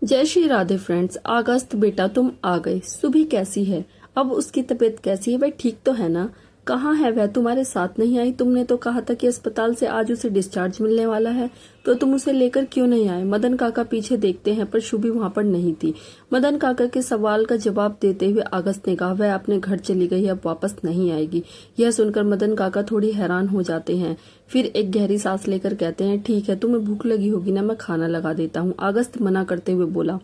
जय श्री राधे फ्रेंड्स। अगस्त बेटा तुम आ गए। सुबह कैसी है? अब उसकी तबीयत कैसी है? वह ठीक तो है ना? कहाँ है वह? तुम्हारे साथ नहीं आई? तुमने तो कहा था कि अस्पताल से आज उसे डिस्चार्ज मिलने वाला है, तो तुम उसे लेकर क्यों नहीं आए? मदन काका पीछे देखते हैं पर शुभी वहां पर नहीं थी। मदन काका के सवाल का जवाब देते हुए अगस्त ने कहा, वह अपने घर चली गई, अब वापस नहीं आएगी। यह सुनकर मदन काका थोड़ी हैरान हो जाते हैं, फिर एक गहरी सांस लेकर कहते हैं, ठीक है, तुम्हें भूख लगी होगी ना, मैं खाना लगा देता हूँ। अगस्त मना करते हुए बोला,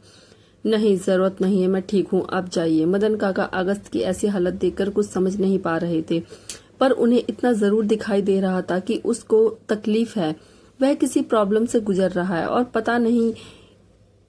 नहीं, जरूरत नहीं है, मैं ठीक हूँ, आप जाइए। मदन काका अगस्त की ऐसी हालत देखकर कुछ समझ नहीं पा रहे थे, पर उन्हें इतना जरूर दिखाई दे रहा था कि उसको तकलीफ है, वह किसी प्रॉब्लम से गुजर रहा है। और पता नहीं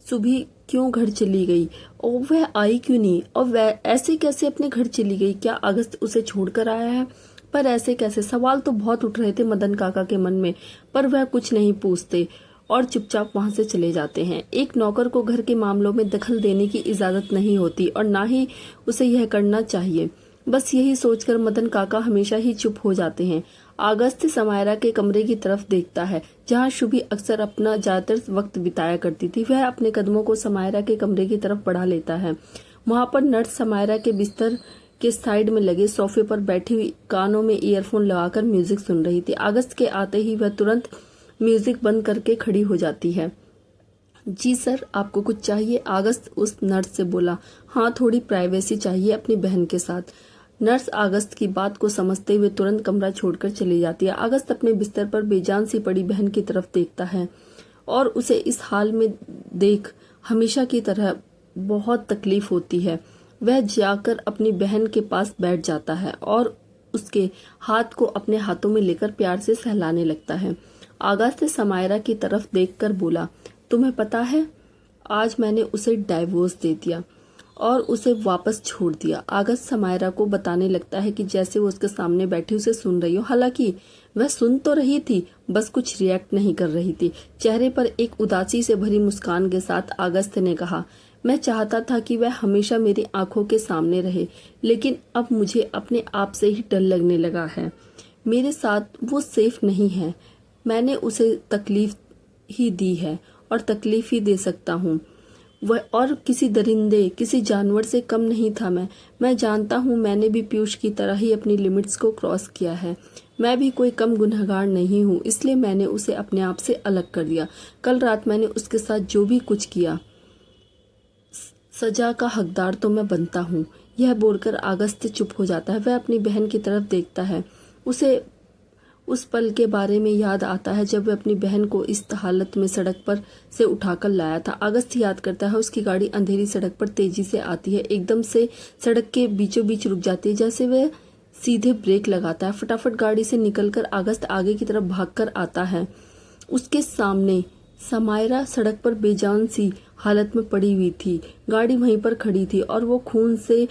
सुबह क्यों घर चली गई और वह आई क्यों नहीं, और वह ऐसे कैसे अपने घर चली गई? क्या अगस्त उसे छोड़कर आया है? पर ऐसे कैसे? सवाल तो बहुत उठ रहे थे मदन काका के मन में, पर वह कुछ नहीं पूछते और चुपचाप वहां से चले जाते हैं। एक नौकर को घर के मामलों में दखल देने की इजाजत नहीं होती और ना ही उसे यह करना चाहिए। बस यही सोचकर मदन काका हमेशा ही चुप हो जाते हैं। अगस्त समायरा के कमरे की तरफ देखता है, जहां शुभी अक्सर अपना ज्यादातर वक्त बिताया करती थी। वह अपने कदमों को समायरा के कमरे की तरफ बढ़ा लेता है। वहां पर नर्स समायरा के बिस्तर के साइड में लगे सोफे पर बैठी हुई कानों में ईयरफोन लगाकर म्यूजिक सुन रही थी। अगस्त के आते ही वह तुरंत म्यूजिक बंद करके खड़ी हो जाती है। जी सर, आपको कुछ चाहिए? अगस्त उस नर्स से बोला। हाँ, थोड़ी प्राइवेसी चाहिए अपनी बहन के साथ। नर्स अगस्त की बात को समझते हुए तुरंत कमरा छोड़कर चली जाती है। अगस्त अपने बिस्तर पर बेजान सी पड़ी बहन की तरफ देखता है और उसे इस हाल में देख हमेशा की तरह बहुत तकलीफ होती है। वह जाकर अपनी बहन के पास बैठ जाता है और उसके हाथ को अपने हाथों में लेकर प्यार से सहलाने लगता है। अगस्त समायरा की तरफ देखकर बोला, तुम्हें पता है, आज मैंने उसे डाइवोर्स दे दिया और उसे वापस छोड़ दिया। अगस्त समायरा को बताने लगता है कि जैसे वो उसके सामने बैठी उसे सुन रही हो। हालांकि वह सुन तो रही थी, बस कुछ रिएक्ट नहीं कर रही थी। चेहरे पर एक उदासी से भरी मुस्कान के साथ अगस्त ने कहा, मैं चाहता था कि वह हमेशा मेरी आंखों के सामने रहे, लेकिन अब मुझे अपने आप से ही डर लगने लगा है। मेरे साथ वो सेफ नहीं है। मैंने उसे तकलीफ ही दी है और तकलीफ ही दे सकता हूँ। वह और किसी दरिंदे, किसी जानवर से कम नहीं था। मैं जानता हूँ, मैंने भी पीयूष की तरह ही अपनी लिमिट्स को क्रॉस किया है। मैं भी कोई कम गुनहगार नहीं हूँ, इसलिए मैंने उसे अपने आप से अलग कर दिया। कल रात मैंने उसके साथ जो भी कुछ किया, सजा का हकदार तो मैं बनता हूँ। यह बोलकर अगस्त चुप हो जाता है। वह अपनी बहन की तरफ देखता है। उसे उस पल के बारे में याद आता है जब वह अपनी बहन को इस हालत में सड़क पर से उठाकर लाया था। अगस्त याद करता है, उसकी गाड़ी अंधेरी सड़क पर तेजी से आती है, एकदम से सड़क के बीचों बीच रुक जाती है। जैसे वह सीधे ब्रेक लगाता है। फटाफट गाड़ी से निकलकर अगस्त आगे की तरफ भागकर आता है। उसके सामने समायरा सड़क पर बेजान सी हालत में पड़ी हुई थी। गाड़ी वहीं पर खड़ी थी और वो खून से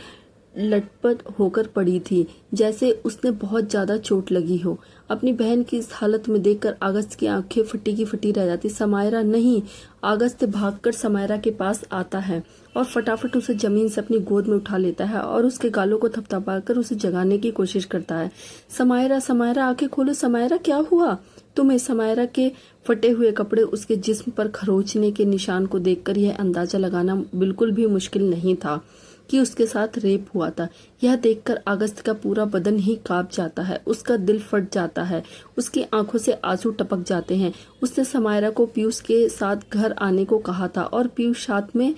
लटपट होकर पड़ी थी, जैसे उसने बहुत ज्यादा चोट लगी हो। अपनी बहन की इस हालत में देखकर अगस्त की आंखें फटी की फटी रह जाती। समायरा नहीं! अगस्त भागकर समायरा के पास आता है और फटाफट उसे जमीन से अपनी गोद में उठा लेता है और उसके गालों को थपथपाकर उसे जगाने की कोशिश करता है। समायरा, समायरा, आंखें खोलो। समायरा, क्या हुआ तुम्हें? समायरा के फटे हुए कपड़े, उसके जिस्म पर खरोचने के निशान को देखकर यह अंदाजा लगाना बिल्कुल भी मुश्किल नहीं था कि उसके साथ रेप हुआ था। यह देखकर अगस्त का पूरा बदन ही कांप जाता है, उसका दिल फट जाता है, उसकी आंखों से आंसू टपक जाते हैं। उसने समायरा को पीयूष के साथ घर आने को कहा था और पीयूष साथ में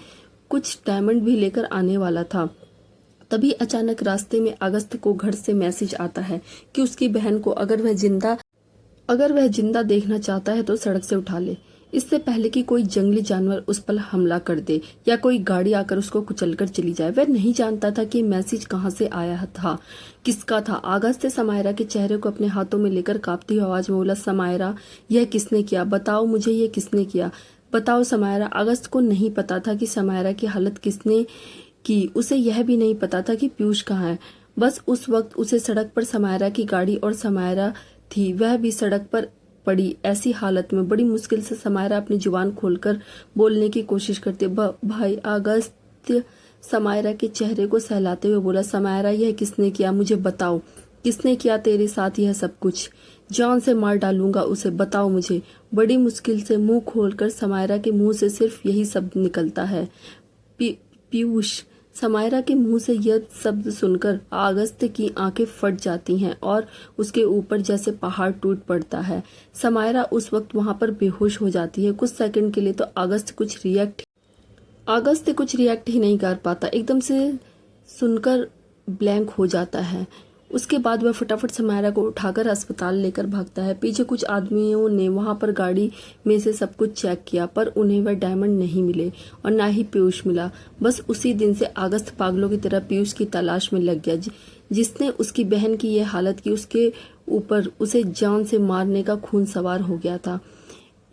कुछ डायमंड भी लेकर आने वाला था। तभी अचानक रास्ते में अगस्त को घर से मैसेज आता है कि उसकी बहन को अगर वह जिंदा देखना चाहता है तो सड़क से उठा ले, इससे पहले कि कोई जंगली जानवर उस पर हमला कर दे या कोई गाड़ी आकर उसको कुचलकर चली जाए। वह नहीं जानता था कि मैसेज कहां से आया था, किसका था। अगस्त समायरा के चेहरे को अपने हाथों में लेकर कांपती आवाज में बोला, समायरा, यह किसने किया? बताओ मुझे, यह किसने किया? बताओ समायरा। अगस्त को नहीं पता था कि समायरा की हालत किसने की। उसे यह भी नहीं पता था कि पीयूष कहाँ है। बस उस वक्त उसे सड़क पर समायरा की गाड़ी और समायरा थी, वह भी सड़क पर पड़ी। ऐसी हालत में बड़ी मुश्किल से समायरा अपनी जुबान खोलकर बोलने की कोशिश करती। भाई अगस्त समायरा के चेहरे को सहलाते हुए बोला, समायरा, यह किसने किया? मुझे बताओ, किसने किया तेरे साथ यह सब कुछ? जान से मार डालूंगा उसे, बताओ मुझे। बड़ी मुश्किल से मुंह खोलकर समायरा के मुंह से सिर्फ यही शब्द निकलता है, पीयूष। समायरा के मुंह से यह शब्द सुनकर अगस्त्य की आंखें फट जाती हैं और उसके ऊपर जैसे पहाड़ टूट पड़ता है। समायरा उस वक्त वहां पर बेहोश हो जाती है। कुछ सेकंड के लिए तो अगस्त्य कुछ रिएक्ट ही नहीं कर पाता, एकदम से सुनकर ब्लैंक हो जाता है। उसके बाद वह फटाफट समायरा को उठाकर अस्पताल लेकर भागता है। पीछे कुछ आदमियों ने वहां पर गाड़ी में से सब कुछ चेक किया, पर उन्हें वह डायमंड नहीं मिले और ना ही पीयूष मिला। बस उसी दिन से अगस्त पागलों की तरह पीयूष की तलाश में लग गया, जिसने उसकी बहन की यह हालत की उसके ऊपर उसे जान से मारने का खून सवार हो गया था।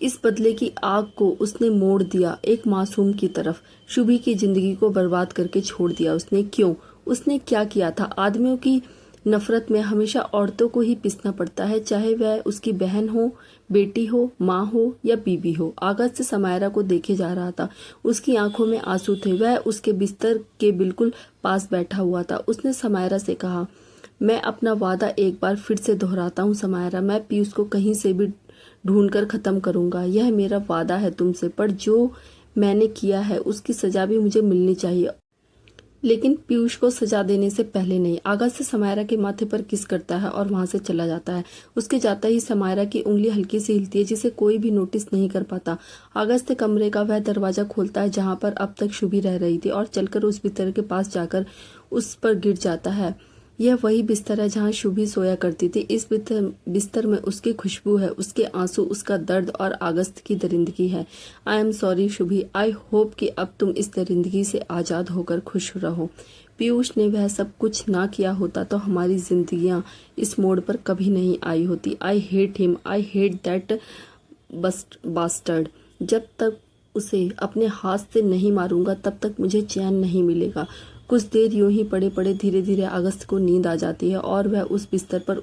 इस बदले की आग को उसने मोड़ दिया एक मासूम की तरफ। शुभी की जिंदगी को बर्बाद करके छोड़ दिया उसने। क्यों? उसने क्या किया था? आदमियों की नफरत में हमेशा औरतों को ही पिसना पड़ता है, चाहे वह उसकी बहन हो, बेटी हो, माँ हो या बीवी हो। अगस्त समायरा को देखे जा रहा था। उसकी आंखों में आंसू थे। वह उसके बिस्तर के बिल्कुल पास बैठा हुआ था। उसने समायरा से कहा, मैं अपना वादा एक बार फिर से दोहराता हूँ समायरा, मैं पीयूष को कहीं से भी ढूंढकर खत्म करूंगा। यह मेरा वादा है तुमसे। पर जो मैंने किया है उसकी सजा भी मुझे मिलनी चाहिए, लेकिन पीयूष को सजा देने से पहले नहीं। अगस्त समायरा के माथे पर किस करता है और वहां से चला जाता है। उसके जाता ही समायरा की उंगली हल्की सी हिलती है, जिसे कोई भी नोटिस नहीं कर पाता। अगस्त कमरे का वह दरवाजा खोलता है जहां पर अब तक शुभी रह रही थी और चलकर उस बिस्तर के पास जाकर उस पर गिर जाता है। यह वही बिस्तर है जहां शुभी सोया करती थी। इस बिस्तर में उसकी खुशबू है, उसके आंसू, उसका दर्द और अगस्त की दरिंदगी है। I am sorry Shubhi, I hope कि अब तुम इस दरिंदगी से आजाद होकर खुश रहो। पीयूष ने वह सब कुछ ना किया होता तो हमारी जिंदगियां इस मोड़ पर कभी नहीं आई होती। I hate him, I hate that bastard. जब तक उसे अपने हाथ से नहीं मारूंगा तब तक मुझे चैन नहीं मिलेगा। कुछ देर यूं ही पड़े पड़े धीरे धीरे अगस्त को नींद आ जाती है और वह उस बिस्तर पर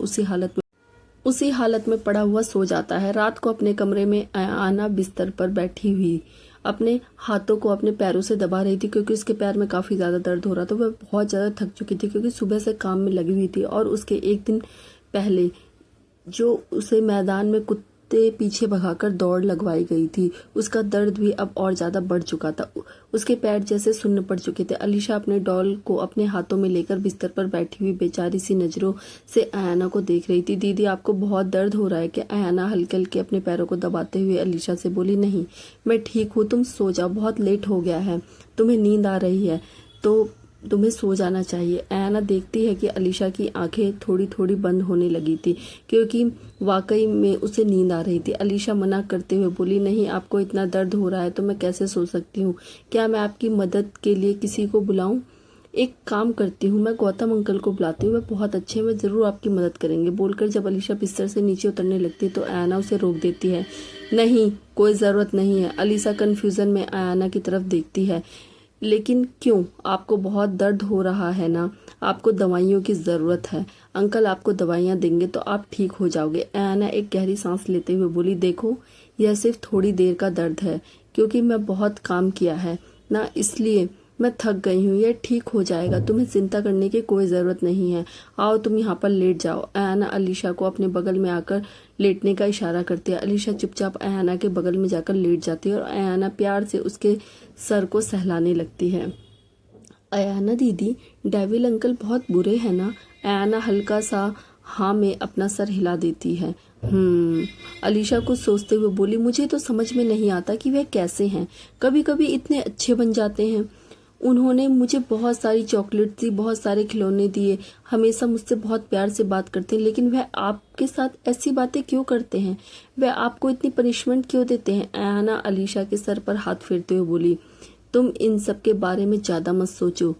उसी हालत में पड़ा हुआ सो जाता है। रात को अपने कमरे में आना बिस्तर पर बैठी हुई अपने हाथों को अपने पैरों से दबा रही थी, क्योंकि उसके पैर में काफी ज्यादा दर्द हो रहा था। वह बहुत ज्यादा थक चुकी थी क्योंकि सुबह से काम में लगी हुई थी और उसके एक दिन पहले जो उसे मैदान में कुत्ते पीछे भगाकर दौड़ लगवाई गई थी, उसका दर्द भी अब और ज्यादा बढ़ चुका था। उसके पैर जैसे सुन्न पड़ चुके थे। अलीशा अपने डॉल को अपने हाथों में लेकर बिस्तर पर बैठी हुई बेचारी सी नजरों से अयाना को देख रही थी। दीदी आपको बहुत दर्द हो रहा है क्या? अयाना हल्के हल्के अपने पैरों को दबाते हुए अलीशा से बोली, नहीं मैं ठीक हूँ, तुम सो जाओ, बहुत लेट हो गया है, तुम्हें नींद आ रही है तो तुम्हें सो जाना चाहिए। अयाना देखती है कि अलीशा की आंखें थोड़ी थोड़ी बंद होने लगी थी, क्योंकि वाकई में उसे नींद आ रही थी। अलीशा मना करते हुए बोली, नहीं आपको इतना दर्द हो रहा है तो मैं कैसे सो सकती हूँ? क्या मैं आपकी मदद के लिए किसी को बुलाऊं? एक काम करती हूँ, मैं गौतम अंकल को बुलाती हूँ, वे बहुत अच्छे हैं, वे जरूर आपकी मदद करेंगे। बोलकर जब अलीशा बिस्तर से नीचे उतरने लगती है तो अयाना उसे रोक देती है। नहीं, कोई जरूरत नहीं है। अलीशा कंफ्यूजन में अयाना की तरफ देखती है। लेकिन क्यों? आपको बहुत दर्द हो रहा है ना? आपको दवाइयों की जरूरत है, अंकल आपको दवाइयाँ देंगे तो आप ठीक हो जाओगे। अयाना एक गहरी सांस लेते हुए बोली, देखो यह सिर्फ थोड़ी देर का दर्द है, क्योंकि मैं बहुत काम किया है ना, इसलिए मैं थक गई हूँ, यह ठीक हो जाएगा, तुम्हें चिंता करने की कोई ज़रूरत नहीं है। आओ तुम यहाँ पर लेट जाओ। अयाना अलीशा को अपने बगल में आकर लेटने का इशारा करती है। अलीशा चुपचाप अयाना के बगल में जाकर लेट जाती है और अयाना प्यार से उसके सर को सहलाने लगती है। अयाना दीदी, डेविल अंकल बहुत बुरे हैं ना? अयाना हल्का सा हाँ में अपना सर हिला देती है। अलीशा कुछ सोचते हुए बोली, मुझे तो समझ में नहीं आता कि वह कैसे हैं, कभी कभी इतने अच्छे बन जाते हैं। उन्होंने मुझे बहुत सारी चॉकलेट दी, बहुत सारे खिलौने दिए, हमेशा मुझसे बहुत प्यार से बात करते हैं, लेकिन वह आपके साथ ऐसी बातें क्यों करते हैं? वह आपको इतनी पनिशमेंट क्यों देते हैं? अयाना अलीशा के सर पर हाथ फेरते हुए बोली, तुम इन सब के बारे में ज्यादा मत सोचो।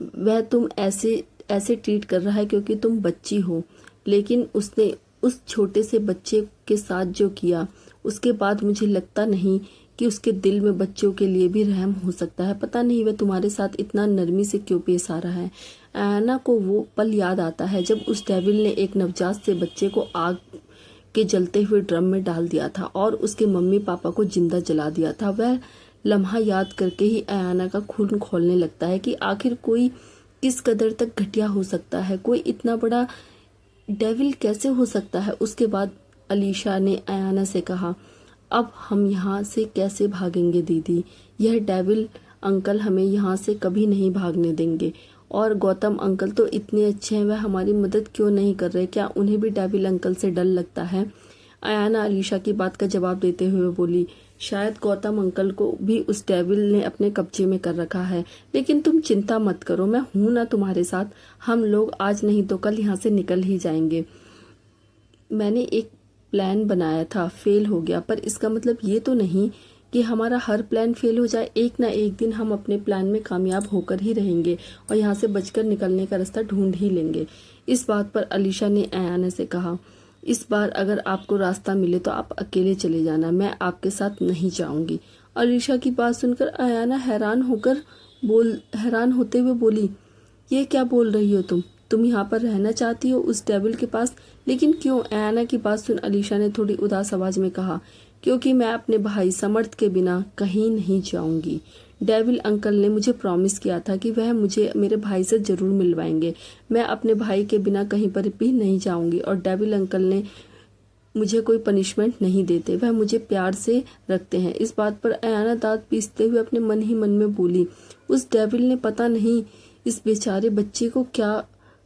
वह तुम ऐसे ट्रीट कर रहा है क्योंकि तुम बच्ची हो, लेकिन उसने उस छोटे से बच्चे के साथ जो किया, उसके बाद मुझे लगता नहीं कि उसके दिल में बच्चों के लिए भी रहम हो सकता है। पता नहीं वह तुम्हारे साथ इतना नरमी से क्यों पेश आ रहा है। अयाना को वो पल याद आता है जब उस डेविल ने एक नवजात से बच्चे को आग के जलते हुए ड्रम में डाल दिया था और उसके मम्मी पापा को जिंदा जला दिया था। वह लम्हा याद करके ही अयाना का खून खौलने लगता है कि आखिर कोई किस कदर तक घटिया हो सकता है। कोई इतना बड़ा डेविल कैसे हो सकता है? उसके बाद अलीशा ने अयाना से कहा, अब हम यहाँ से कैसे भागेंगे दीदी? यह डेविल अंकल हमें यहाँ से कभी नहीं भागने देंगे। और गौतम अंकल तो इतने अच्छे हैं, वह हमारी मदद क्यों नहीं कर रहे? क्या उन्हें भी डेविल अंकल से डर लगता है? अयाना अलीशा की बात का जवाब देते हुए बोली, शायद गौतम अंकल को भी उस डेविल ने अपने कब्जे में कर रखा है। लेकिन तुम चिंता मत करो, मैं हूं ना तुम्हारे साथ। हम लोग आज नहीं तो कल यहाँ से निकल ही जाएंगे। मैंने एक प्लान बनाया था, फेल हो गया, पर इसका मतलब ये तो नहीं कि हमारा हर प्लान फेल हो जाए। एक ना एक दिन हम अपने प्लान में कामयाब होकर ही रहेंगे और यहाँ से बचकर निकलने का रास्ता ढूंढ ही लेंगे। इस बात पर अलीशा ने अयाना से कहा, इस बार अगर आपको रास्ता मिले तो आप अकेले चले जाना, मैं आपके साथ नहीं जाऊंगी। अलीशा की बात सुनकर अयाना हैरान होते हुए बोली, ये क्या बोल रही हो तुम यहाँ पर रहना चाहती हो उस डेविल के पास? लेकिन क्यों? अयाना की बात सुन अलीशा ने थोड़ी उदास आवाज में कहा, क्योंकि मैं अपने भाई समर्थ के बिना कहीं नहीं जाऊंगी। डेविल अंकल ने मुझे प्रॉमिस किया था कि वह मुझे मेरे भाई से जरूर मिलवाएंगे। मैं अपने भाई के बिना कहीं पर भी नहीं जाऊंगी और डेविल अंकल ने मुझे कोई पनिशमेंट नहीं देते, वह मुझे प्यार से रखते हैं। इस बात पर अयाना दांत पीसते हुए अपने मन ही मन में बोली, उस डेविल ने पता नहीं इस बेचारे बच्चे को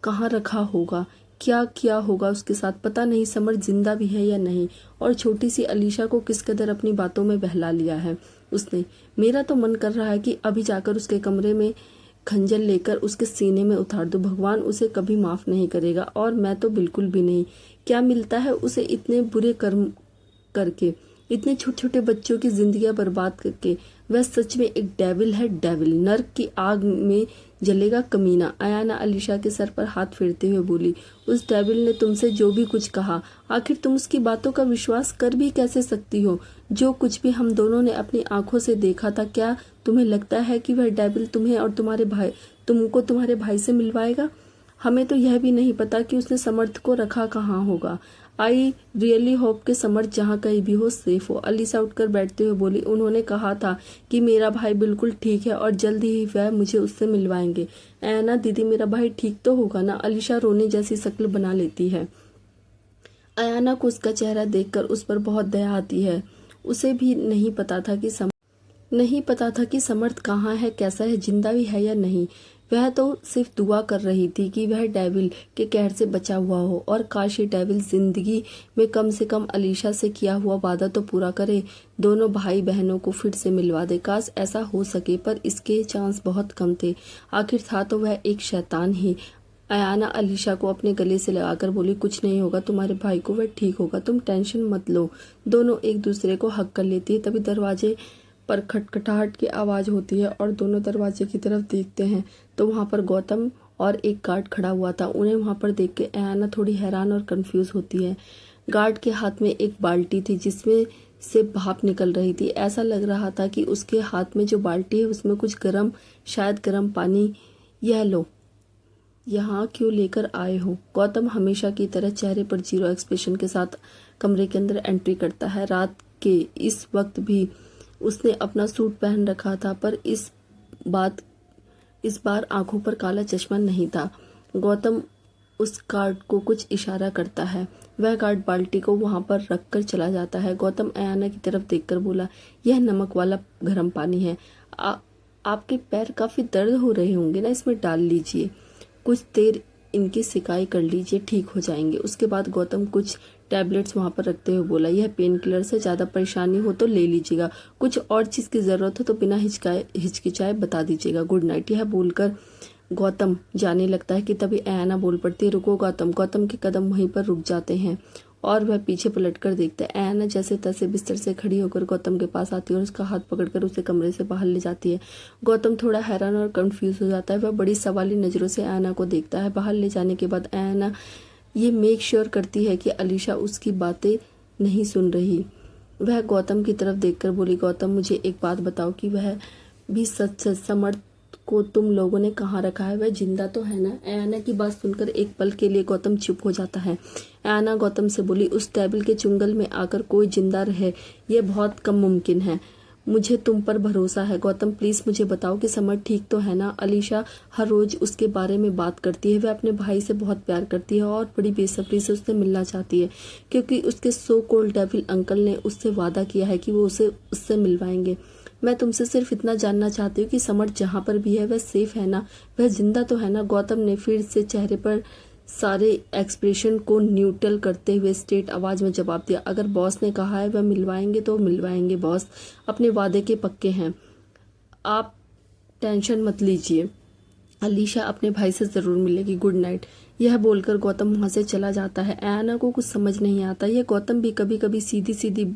कहाँ रखा होगा, क्या किया होगा उसके साथ। पता नहीं समर्थ जिंदा भी है या नहीं, और छोटी सी अलीशा को किस कदर अपनी बातों में बहला लिया है उसने। मेरा तो मन कर रहा है कि अभी जाकर उसके कमरे में खंजर लेकर उसके सीने में उतार दो। भगवान उसे कभी माफ नहीं करेगा, और मैं तो बिल्कुल भी नहीं। क्या मिलता है उसे इतने बुरे कर्म करके, इतने छोटे छोटे बच्चों की जिंदगियां बर्बाद करके? वह सच में एक डेविल है, डेविल। नर्क की आग में जलेगा कमीना। अयाना अलीशा के सर पर हाथ फेरते हुए बोली, उस डेविल ने तुमसे जो भी कुछ कहा, आखिर तुम उसकी बातों का विश्वास कर भी कैसे सकती हो? जो कुछ भी हम दोनों ने अपनी आंखों से देखा था, क्या तुम्हें लगता है कि वह डेविल तुम्हें और तुमको तुम्हारे भाई से मिलवाएगा? हमें तो यह भी नहीं पता कि उसने समर्थ को रखा कहाँ होगा। आई रियली होप कि समर्थ जहाँ कहीं भी हो, सेफ हो। अलीशा उठकर बैठते हुए बोली, उन्होंने कहा था कि मेरा भाई बिल्कुल ठीक है और जल्द ही वह मुझे उससे मिलवाएंगे। ऐना दीदी, मेरा भाई ठीक तो होगा ना? अलीशा रोने जैसी शक्ल बना लेती है। अयाना को उसका चेहरा देखकर उस पर बहुत दया आती है। उसे भी नहीं पता था कि समर्थ कहाँ है, कैसा है, जिंदा भी है या नहीं। वह तो सिर्फ दुआ कर रही थी कि वह डेविल के कहर से बचा हुआ हो, और काश ये डेविल जिंदगी में कम से कम अलीशा से किया हुआ वादा तो पूरा करे, दोनों भाई बहनों को फिर से मिलवा दे। काश ऐसा हो सके, पर इसके चांस बहुत कम थे। आखिर था तो वह एक शैतान ही। अयाना अलीशा को अपने गले से लगाकर बोली, कुछ नहीं होगा तुम्हारे भाई को, वह ठीक होगा, तुम टेंशन मत लो। दोनों एक दूसरे को हक कर लेती है। तभी दरवाजे पर खटखटाहट की आवाज होती है और दोनों दरवाजे की तरफ देखते हैं तो वहां पर गौतम और एक गार्ड खड़ा हुआ था। उन्हें वहां पर देख के अयाना थोड़ी हैरान और कंफ्यूज होती है। गार्ड के हाथ में एक बाल्टी थी जिसमें से भाप निकल रही थी। ऐसा लग रहा था कि उसके हाथ में जो बाल्टी है उसमें कुछ शायद गर्म पानी। यह लो, यहाँ क्यों लेकर आए हो? गौतम हमेशा की तरह चेहरे पर जीरो एक्सप्रेशन के साथ कमरे के अंदर एंट्री करता है। रात के इस वक्त भी उसने अपना सूट पहन रखा था, पर इस बार आंखों पर काला चश्मा नहीं था। गौतम उस गार्ड को कुछ इशारा करता है। वह गार्ड बाल्टी को वहां पर रखकर चला जाता है। गौतम अयाना की तरफ देखकर बोला, यह नमक वाला गर्म पानी है। आपके पैर काफी दर्द हो रहे होंगे ना, इसमें डाल लीजिए, कुछ देर इनकी सिकाई कर लीजिए, ठीक हो जाएंगे। उसके बाद गौतम कुछ टैबलेट्स वहां पर रखते हुए बोला, यह पेन किलर से ज्यादा परेशानी हो तो ले लीजिएगा, कुछ और चीज की जरूरत हो तो बिना हिचकिचाए बता दीजिएगा, गुड नाइट। यह बोलकर गौतम जाने लगता है कि तभी अयाना बोल पड़ती है, रुको गौतम। गौतम के कदम वहीं पर रुक जाते हैं और वह पीछे पलटकर देखता है। अयाना जैसे तैसे बिस्तर से खड़ी होकर गौतम के पास आती है और उसका हाथ पकड़कर उसे कमरे से बाहर ले जाती है। गौतम थोड़ा हैरान और कंफ्यूज हो जाता है। वह बड़ी सवाली नजरों से अयाना को देखता है। बाहर ले जाने के बाद अयाना ये मेक श्योर करती है कि अलीशा उसकी बातें नहीं सुन रही। वह गौतम की तरफ देखकर बोली, गौतम मुझे एक बात बताओ कि वह भी सच समर्थ को तुम लोगों ने कहाँ रखा है, वह जिंदा तो है ना? अयाना की बात सुनकर एक पल के लिए गौतम चुप हो जाता है। अयाना गौतम से बोली, उस टेबल के चुंगल में आकर कोई जिंदा रहे ये बहुत कम मुमकिन है। मुझे तुम पर भरोसा है गौतम, प्लीज मुझे बताओ कि समर ठीक तो है ना। अलीशा हर रोज उसके बारे में बात करती है। वह अपने भाई से बहुत प्यार करती है और बड़ी बेसब्री से उससे मिलना चाहती है, क्योंकि उसके सो कॉल्ड डेविल अंकल ने उससे वादा किया है कि वो उसे उससे मिलवाएंगे। मैं तुमसे सिर्फ इतना जानना चाहती हूँ कि समर जहाँ पर भी है वह सेफ है ना, वह जिंदा तो है ना। गौतम ने फिर से चेहरे पर सारे एक्सप्रेशन को न्यूट्रल करते हुए स्ट्रेट आवाज में जवाब दिया, अगर बॉस ने कहा है वह मिलवाएंगे तो मिलवाएंगे बॉस, अपने वादे के पक्के हैं, आप टेंशन मत लीजिए। अलीशा अपने भाई से जरूर मिलेगी, गुड नाइट। यह बोलकर गौतम वहां से चला जाता है। अयाना को कुछ समझ नहीं आता। यह गौतम भी कभी कभी सीधी सीधी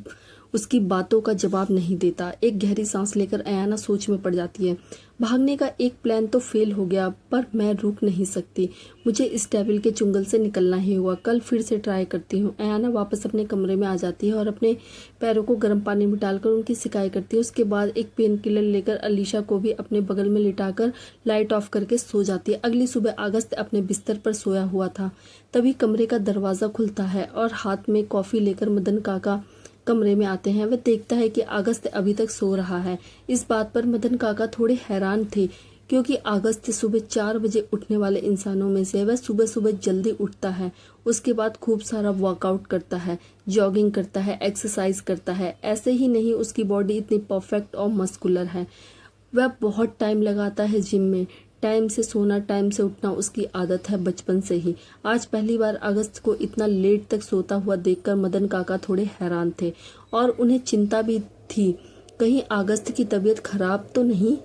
उसकी बातों का जवाब नहीं देता। एक गहरी सांस लेकर अयाना सोच में पड़ जाती है। भागने का एक प्लान तो फेल हो गया, पर मैं रुक नहीं सकती, मुझे इस डेविल के चुंगल से निकलना ही होगा। कल फिर से ट्राई करती हूँ। अयाना वापस अपने कमरे में आ जाती है और अपने पैरों को गर्म पानी में डालकर उनकी सिकाई करती है। उसके बाद एक पेन किलर लेकर अलीशा को भी अपने बगल में लिटाकर लाइट ऑफ करके सो जाती है। अगली सुबह अगस्त अपने बिस्तर पर सोया हुआ था। तभी कमरे का दरवाजा खुलता है और हाथ में कॉफी लेकर मदन काका कमरे में आते हैं। वह देखता है कि अगस्त अभी तक सो रहा है। इस बात पर मदन काका थोड़े हैरान थे, क्योंकि अगस्त सुबह 4 बजे उठने वाले इंसानों में से वह सुबह सुबह जल्दी उठता है। उसके बाद खूब सारा वर्कआउट करता है, जॉगिंग करता है, एक्सरसाइज करता है। ऐसे ही नहीं, उसकी बॉडी इतनी परफेक्ट और मस्कुलर है। वह बहुत टाइम लगाता है जिम में। टाइम से सोना, टाइम से उठना उसकी आदत है बचपन से ही। आज पहली बार अगस्त को इतना लेट तक सोता हुआ देखकर मदन काका थोड़े हैरान थे और उन्हें चिंता भी थी, कहीं अगस्त की तबीयत खराब तो नहीं।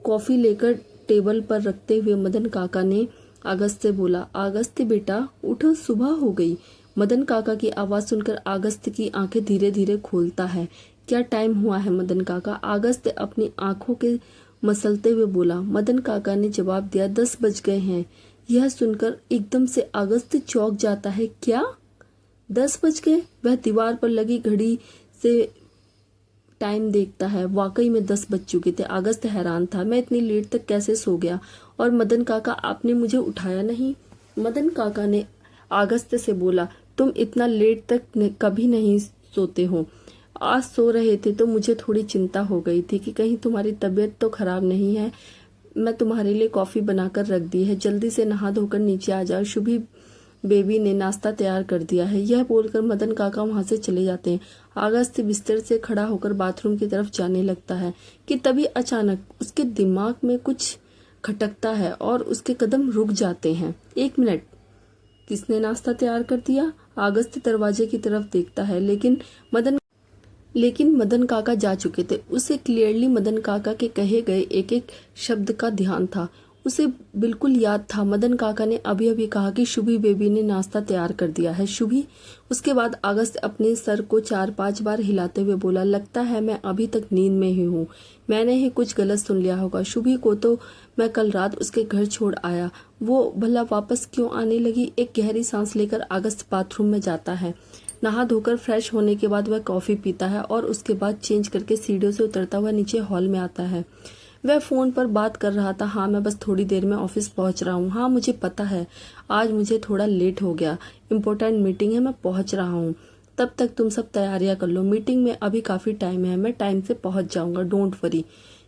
कॉफी लेकर टेबल पर रखते हुए मदन काका ने अगस्त से बोला, अगस्त बेटा उठो, सुबह हो गई। मदन काका की आवाज सुनकर अगस्त की आंखें धीरे धीरे खोलता है। क्या टाइम हुआ है मदन काका? अगस्त अपनी आंखों के मसलते हुए बोला। मदन काका ने जवाब दिया, 10 बज गए हैं। यह सुनकर एकदम से अगस्त चौंक जाता है। क्या 10 बज गए? वह दीवार पर लगी घड़ी से टाइम देखता है। वाकई में 10 बज चुके थे। अगस्त हैरान था, मैं इतनी लेट तक कैसे सो गया? और मदन काका, आपने मुझे उठाया नहीं? मदन काका ने अगस्त से बोला, तुम इतना लेट तक कभी नहीं सोते हो। आज सो रहे थे तो मुझे थोड़ी चिंता हो गई थी कि कहीं तुम्हारी तबीयत तो खराब नहीं है। मैं तुम्हारे लिए कॉफी बनाकर रख दी है, जल्दी से नहा धोकर नीचे आ जाओ, शुभी बेबी ने नाश्ता तैयार कर दिया है। यह बोलकर मदन काका वहां से चले जाते हैं। अगस्त बिस्तर से खड़ा होकर बाथरूम की तरफ जाने लगता है कि तभी अचानक उसके दिमाग में कुछ खटकता है और उसके कदम रुक जाते हैं। 1 मिनट, किसने नाश्ता तैयार कर दिया? अगस्त दरवाजे की तरफ देखता है, लेकिन मदन काका जा चुके थे। उसे क्लियरली मदन काका के कहे गए एक एक शब्द का ध्यान था। उसे बिल्कुल याद था, मदन काका ने अभी अभी कहा कि शुभी बेबी ने नाश्ता तैयार कर दिया है। शुभी? उसके बाद अगस्त अपने सर को 4-5 बार हिलाते हुए बोला, लगता है मैं अभी तक नींद में ही हूँ, मैंने ही कुछ गलत सुन लिया होगा। शुभी को तो मैं कल रात उसके घर छोड़ आया, वो भला वापस क्यों आने लगी? एक गहरी सांस लेकर अगस्त बाथरूम में जाता है। नहा धोकर फ्रेश होने के बाद वह कॉफी पीता है और उसके बाद चेंज करके सीढ़ियों से उतरता हुआ नीचे हॉल में आता है। वह फोन पर बात कर रहा था। हाँ, मैं बस थोड़ी देर में ऑफिस पहुंच रहा हूँ। हाँ, मुझे पता है आज मुझे थोड़ा लेट हो गया, इम्पोर्टेंट मीटिंग है, मैं पहुंच रहा हूँ। तब तक तुम सब तैयारियां कर लो, मीटिंग में अभी काफी टाइम है, मैं टाइम से पहुंच जाऊंगा, डोंट वरी।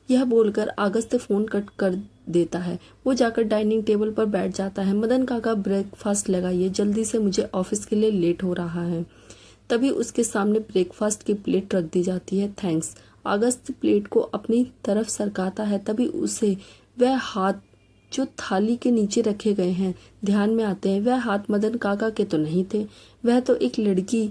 यह बोलकर अगस्त फोन कट कर देता है। वो जाकर डाइनिंग टेबल पर बैठ जाता है। मदन काका, ब्रेकफास्ट लगाइए जल्दी से, मुझे ऑफिस के लिए लेट हो रहा है। तभी उसके सामने ब्रेकफास्ट की प्लेट रख दी जाती है। थैंक्स। अगस्त प्लेट को अपनी तरफ सरकाता है। तभी उसे वह हाथ जो थाली के नीचे रखे गए हैं ध्यान में आते हैं। वह हाथ मदन काका के तो नहीं थे, वह तो एक लड़की।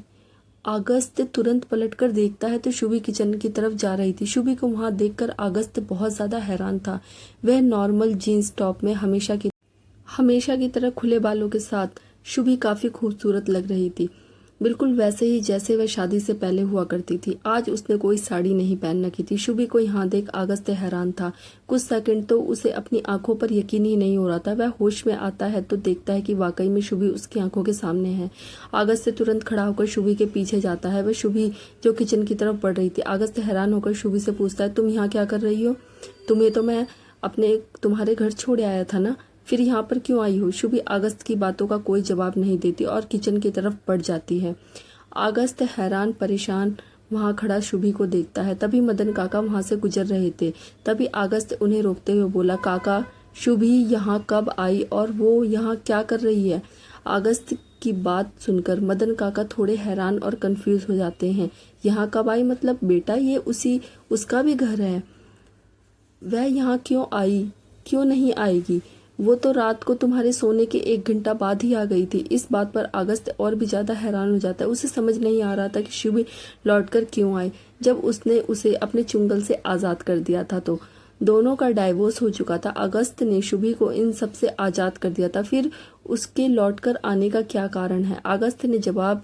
अगस्त तुरंत पलटकर देखता है तो शुभी किचन की तरफ जा रही थी। शुभी को वहां देखकर अगस्त बहुत ज्यादा हैरान था। वह नॉर्मल जीन्स टॉप में हमेशा की तरह खुले बालों के साथ शुभी काफी खूबसूरत लग रही थी, बिल्कुल वैसे ही जैसे वह शादी से पहले हुआ करती थी। आज उसने कोई साड़ी नहीं पहन रखी थी। शुभी को यहाँ देख अगस्त हैरान था। कुछ सेकंड तो उसे अपनी आंखों पर यकीन ही नहीं हो रहा था। वह होश में आता है तो देखता है कि वाकई में शुभी उसकी आंखों के सामने है। अगस्त तुरंत खड़ा होकर शुभी के पीछे जाता है। वह शुभी जो किचन की तरफ बढ़ रही थी। अगस्त हैरान होकर शुभी से पूछता है, तुम यहाँ क्या कर रही हो? तुम्हें तो मैं तुम्हारे घर छोड़ आया था ना, फिर यहाँ पर क्यों आई हो? शुभी अगस्त की बातों का कोई जवाब नहीं देती और किचन की तरफ बढ़ जाती है। अगस्त हैरान परेशान वहां खड़ा शुभी को देखता है। तभी मदन काका वहां से गुजर रहे थे। तभी अगस्त उन्हें रोकते हुए बोला, काका, शुभी यहाँ कब आई और वो यहाँ क्या कर रही है? अगस्त की बात सुनकर मदन काका थोड़े हैरान और कंफ्यूज हो जाते हैं। यहाँ कब आई मतलब? बेटा, ये उसका भी घर है। वह यहाँ क्यों आई? क्यों नहीं आएगी? वो तो रात को तुम्हारे सोने के 1 घंटा बाद ही आ गई थी। इस बात पर अगस्त और भी ज्यादा हैरान हो जाता है। उसे समझ नहीं आ रहा था कि शुभी लौटकर क्यों आई। जब उसने उसे अपने चुंगल से आजाद कर दिया था तो दोनों का डाइवोर्स हो चुका था। अगस्त ने शुभी को इन सब से आजाद कर दिया था। फिर उसके लौटकर आने का क्या कारण है? अगस्त ने जवाब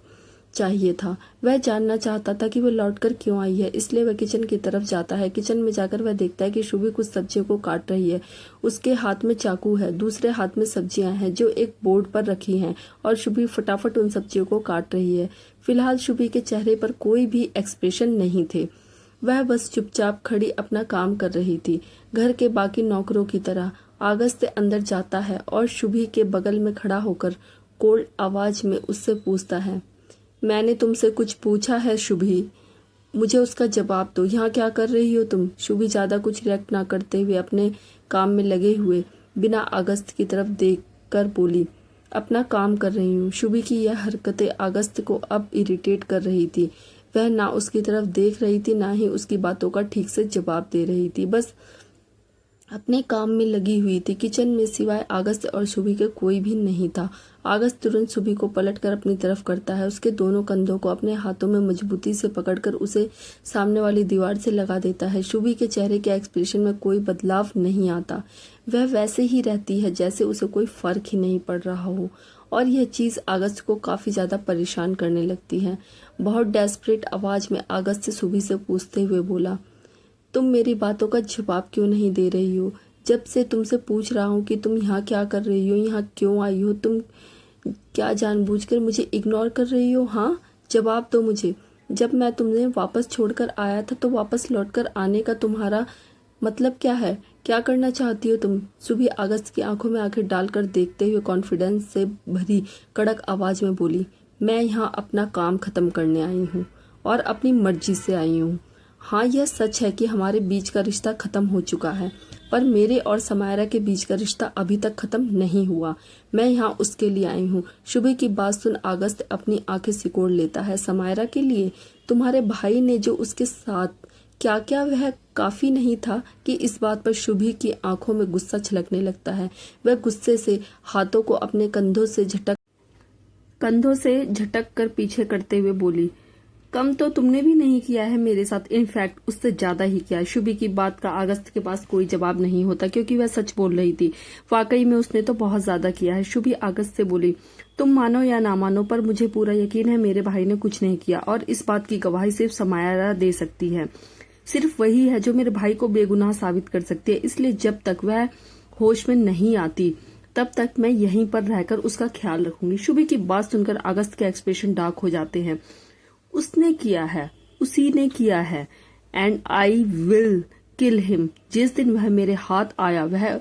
चाहिए था। वह जानना चाहता था कि वह लौटकर क्यों आई है। इसलिए वह किचन की तरफ जाता है। किचन में जाकर वह देखता है कि शुभी कुछ सब्जियों को काट रही है। उसके हाथ में चाकू है, दूसरे हाथ में सब्जियां हैं जो एक बोर्ड पर रखी हैं और शुभी फटाफट उन सब्जियों को काट रही है। फिलहाल शुभी के चेहरे पर कोई भी एक्सप्रेशन नहीं थे। वह बस चुपचाप खड़ी अपना काम कर रही थी, घर के बाकी नौकरों की तरह। अगस्त अंदर जाता है और शुभी के बगल में खड़ा होकर कोल्ड आवाज में उससे पूछता है, मैंने तुमसे कुछ पूछा है शुभी, मुझे उसका जवाब दो। यहाँ क्या कर रही हो तुम? शुभी ज्यादा कुछ रिएक्ट ना करते हुए अपने काम में लगे हुए बिना अगस्त की तरफ देखकर बोली, अपना काम कर रही हूँ। शुभी की यह हरकतें अगस्त को अब इरिटेट कर रही थी। वह ना उसकी तरफ देख रही थी, ना ही उसकी बातों का ठीक से जवाब दे रही थी, बस अपने काम में लगी हुई थी। किचन में सिवाय अगस्त और शुभी के कोई भी नहीं था। अगस्त तुरंत शुभी को पलटकर अपनी तरफ करता है। उसके दोनों कंधों को अपने हाथों में मजबूती से पकड़कर उसे सामने वाली दीवार से लगा देता है। शुभी के चेहरे के एक्सप्रेशन में कोई बदलाव नहीं आता। वह वैसे ही रहती है जैसे उसे कोई फर्क ही नहीं पड़ रहा हो। और यह चीज अगस्त को काफी ज्यादा परेशान करने लगती है। बहुत डेस्परेट आवाज में अगस्त शुभी से पूछते हुए बोला, तुम मेरी बातों का जवाब क्यों नहीं दे रही हो? जब से तुमसे पूछ रहा हूँ कि तुम यहाँ क्या कर रही हो, यहाँ क्यों आई हो, तुम क्या जानबूझकर मुझे इग्नोर कर रही हो? हाँ, जवाब दो मुझे। जब मैं तुम्हें वापस छोड़कर आया था तो वापस लौटकर आने का तुम्हारा मतलब क्या है? क्या करना चाहती हो तुम? शुभी अगस्त की आंखों में आंखें डालकर देखते हुए कॉन्फिडेंस से भरी कड़क आवाज में बोली, मैं यहाँ अपना काम खत्म करने आई हूँ और अपनी मर्जी से आई हूँ। हाँ, यह सच है कि हमारे बीच का रिश्ता खत्म हो चुका है, पर मेरे और समायरा के बीच का रिश्ता अभी तक खत्म नहीं हुआ। मैं यहाँ उसके लिए आई हूँ। शुभी की बात सुन अगस्त अपनी आंखें सिकोड़ लेता है। समायरा के लिए? तुम्हारे भाई ने जो उसके साथ क्या क्या वह काफी नहीं था कि इस बात पर शुभी की आंखों में गुस्सा छलकने लगता है। वह गुस्से से हाथों को अपने कंधों से झटक कर पीछे करते हुए बोली, कम तो तुमने भी नहीं किया है मेरे साथ, इनफैक्ट उससे ज्यादा ही किया है। शुभी की बात का अगस्त के पास कोई जवाब नहीं होता क्योंकि वह सच बोल रही थी। वाकई में उसने तो बहुत ज्यादा किया है। शुभी अगस्त से बोली, तुम मानो या ना मानो पर मुझे पूरा यकीन है मेरे भाई ने कुछ नहीं किया और इस बात की गवाही सिर्फ समायरा दे सकती है। सिर्फ वही है जो मेरे भाई को बेगुनाह साबित कर सकती है। इसलिए जब तक वह होश में नहीं आती तब तक मैं यहीं पर रहकर उसका ख्याल रखूंगी। शुभी की बात सुनकर अगस्त के एक्सप्रेशन डार्क हो जाते हैं। उसने किया है, उसी ने किया है, and I will kill him. जिस दिन वह मेरे हाथ आया वह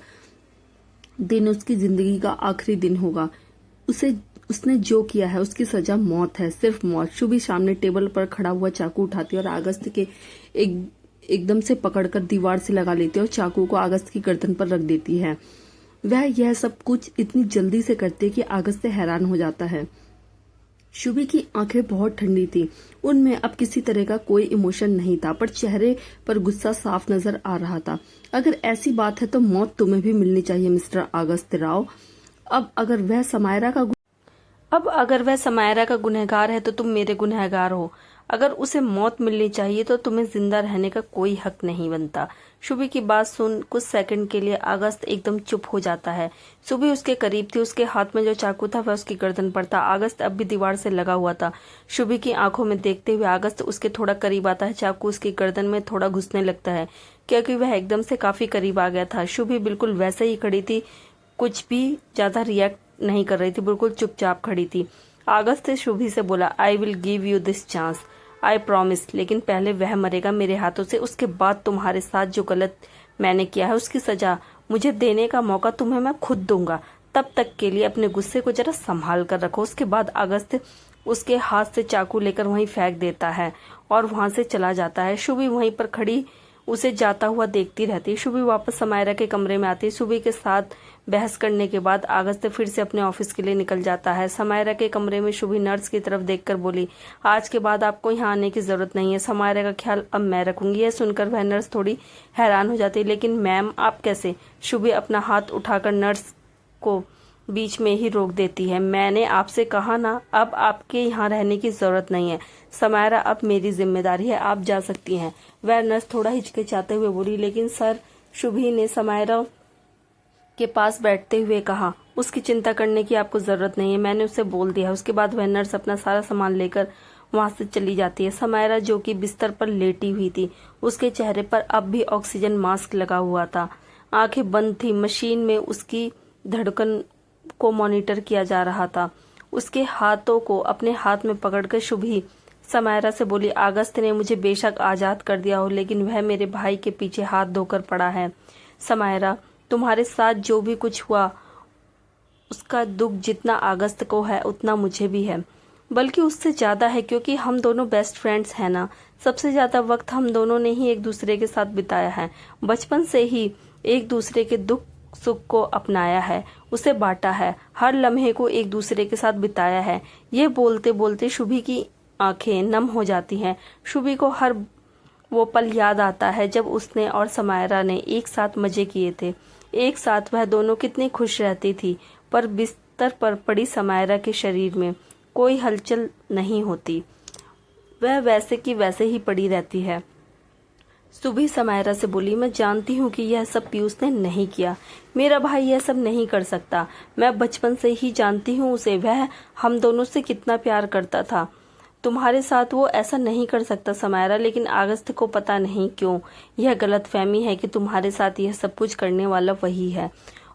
दिन उसकी जिंदगी का आखिरी दिन होगा। उसने जो किया है उसकी सजा मौत है, सिर्फ मौत। शुभी सामने टेबल पर खड़ा हुआ चाकू उठाती है और अगस्त के एकदम से पकड़कर दीवार से लगा लेती है और चाकू को अगस्त की गर्दन पर रख देती है। वह यह सब कुछ इतनी जल्दी से करती है कि अगस्त से हैरान हो जाता है। शुभी की आंखें बहुत ठंडी थी, उनमें अब किसी तरह का कोई इमोशन नहीं था, पर चेहरे पर गुस्सा साफ नजर आ रहा था। अगर ऐसी बात है तो मौत तुम्हें भी मिलनी चाहिए मिस्टर अगस्त राव। अब अगर वह समायरा का गुनहगार है तो तुम मेरे गुनहगार हो। अगर उसे मौत मिलनी चाहिए तो तुम्हें जिंदा रहने का कोई हक नहीं बनता। शुभी की बात सुन कुछ सेकंड के लिए अगस्त एकदम चुप हो जाता है। शुभी उसके करीब थी, उसके हाथ में जो चाकू था वह उसकी गर्दन पर था। अगस्त अब भी दीवार से लगा हुआ था। शुभी की आंखों में देखते हुए अगस्त उसके थोड़ा करीब आता है। चाकू उसकी गर्दन में थोड़ा घुसने लगता है क्योंकि वह एकदम से काफी करीब आ गया था। शुभी बिल्कुल वैसे ही खड़ी थी, कुछ भी ज्यादा रिएक्ट नहीं कर रही थी, बिल्कुल चुपचाप खड़ी थी। अगस्त ने शुभी से बोला, I will give you this chance, I promise, लेकिन पहले वह मरेगा मेरे हाथों से। उसके बाद तुम्हारे साथ जो गलत मैंने किया है उसकी सजा मुझे देने का मौका तुम्हें मैं खुद दूंगा। तब तक के लिए अपने गुस्से को जरा संभाल कर रखो। उसके बाद अगस्त उसके हाथ से चाकू लेकर वहीं फेंक देता है और वहां से चला जाता है। शुभी वहीं पर खड़ी उसे जाता हुआ देखती रहती है। शुभी वापस समायरा के कमरे में आती है। शुभी के साथ बहस करने के बाद अगस्त फिर से अपने ऑफिस के लिए निकल जाता है। समायरा के कमरे में शुभी नर्स की तरफ देखकर बोली, आज के बाद आपको यहाँ आने की जरूरत नहीं है, समायरा का ख्याल अब मैं रखूंगी। यह सुनकर वह नर्स थोड़ी हैरान हो जाती है, लेकिन मैम आप कैसे? शुभी अपना हाथ उठाकर नर्स को बीच में ही रोक देती है। मैंने आपसे कहा ना, अब आपके यहाँ रहने की जरूरत नहीं है समायरा, अब मेरी जिम्मेदारी है, आप जा सकती हैं। वह नर्स थोड़ा हिचकिचाते हुए बोली, लेकिन सर, शुभी ने समायरा के पास बैठते हुए कहा, उसकी चिंता करने की आपको जरूरत नहीं है, मैंने उससे बोल दिया है। उसके बाद वह नर्स अपना सारा सामान लेकर वहां से चली जाती है। समायरा जो कि बिस्तर पर लेटी हुई थी, उसके चेहरे पर अब भी ऑक्सीजन मास्क लगा हुआ था, आंखें बंद थी। मशीन में उसकी धड़कन को मॉनिटर किया जा रहा था। उसके हाथों को अपने हाथ में पकड़कर शुभी समायरा से बोली, अगस्त ने मुझे बेशक आजाद कर दिया हो, लेकिन वह मेरे भाई के पीछे हाथ धोकर पड़ा है। समायरा, तुम्हारे साथ जो भी कुछ हुआ उसका दुख जितना अगस्त को है उतना मुझे भी है, बल्कि उससे ज्यादा है, क्योंकि हम दोनों बेस्ट फ्रेंड्स हैं ना। सबसे ज्यादा वक्त हम दोनों ने ही एक दूसरे के साथ बिताया है, बचपन से ही एक दूसरे के दुख सुख को अपनाया है, उसे बांटा है, हर लम्हे को एक दूसरे के साथ बिताया है। ये बोलते बोलते शुभी की आंखें नम हो जाती हैं। शुभी को हर वो पल याद आता है जब उसने और समायरा ने एक साथ मजे किए थे। एक साथ वह दोनों कितनी खुश रहती थी, पर बिस्तर पर पड़ी समायरा के शरीर में कोई हलचल नहीं होती, वह वैसे की वैसे ही पड़ी रहती है। सुबह समायरा से बोली, मैं जानती हूँ कि यह सब पीयूष ने नहीं किया, मेरा भाई यह सब नहीं कर सकता, मैं बचपन से ही जानती हूँ उसे, वह हम दोनों से कितना प्यार करता था। तुम्हारे साथ वो ऐसा नहीं कर सकता समायरा, लेकिन अगस्त को पता नहीं क्यों यह गलतफहमी है कि तुम्हारे साथ यह सब कुछ करने वाला वही है,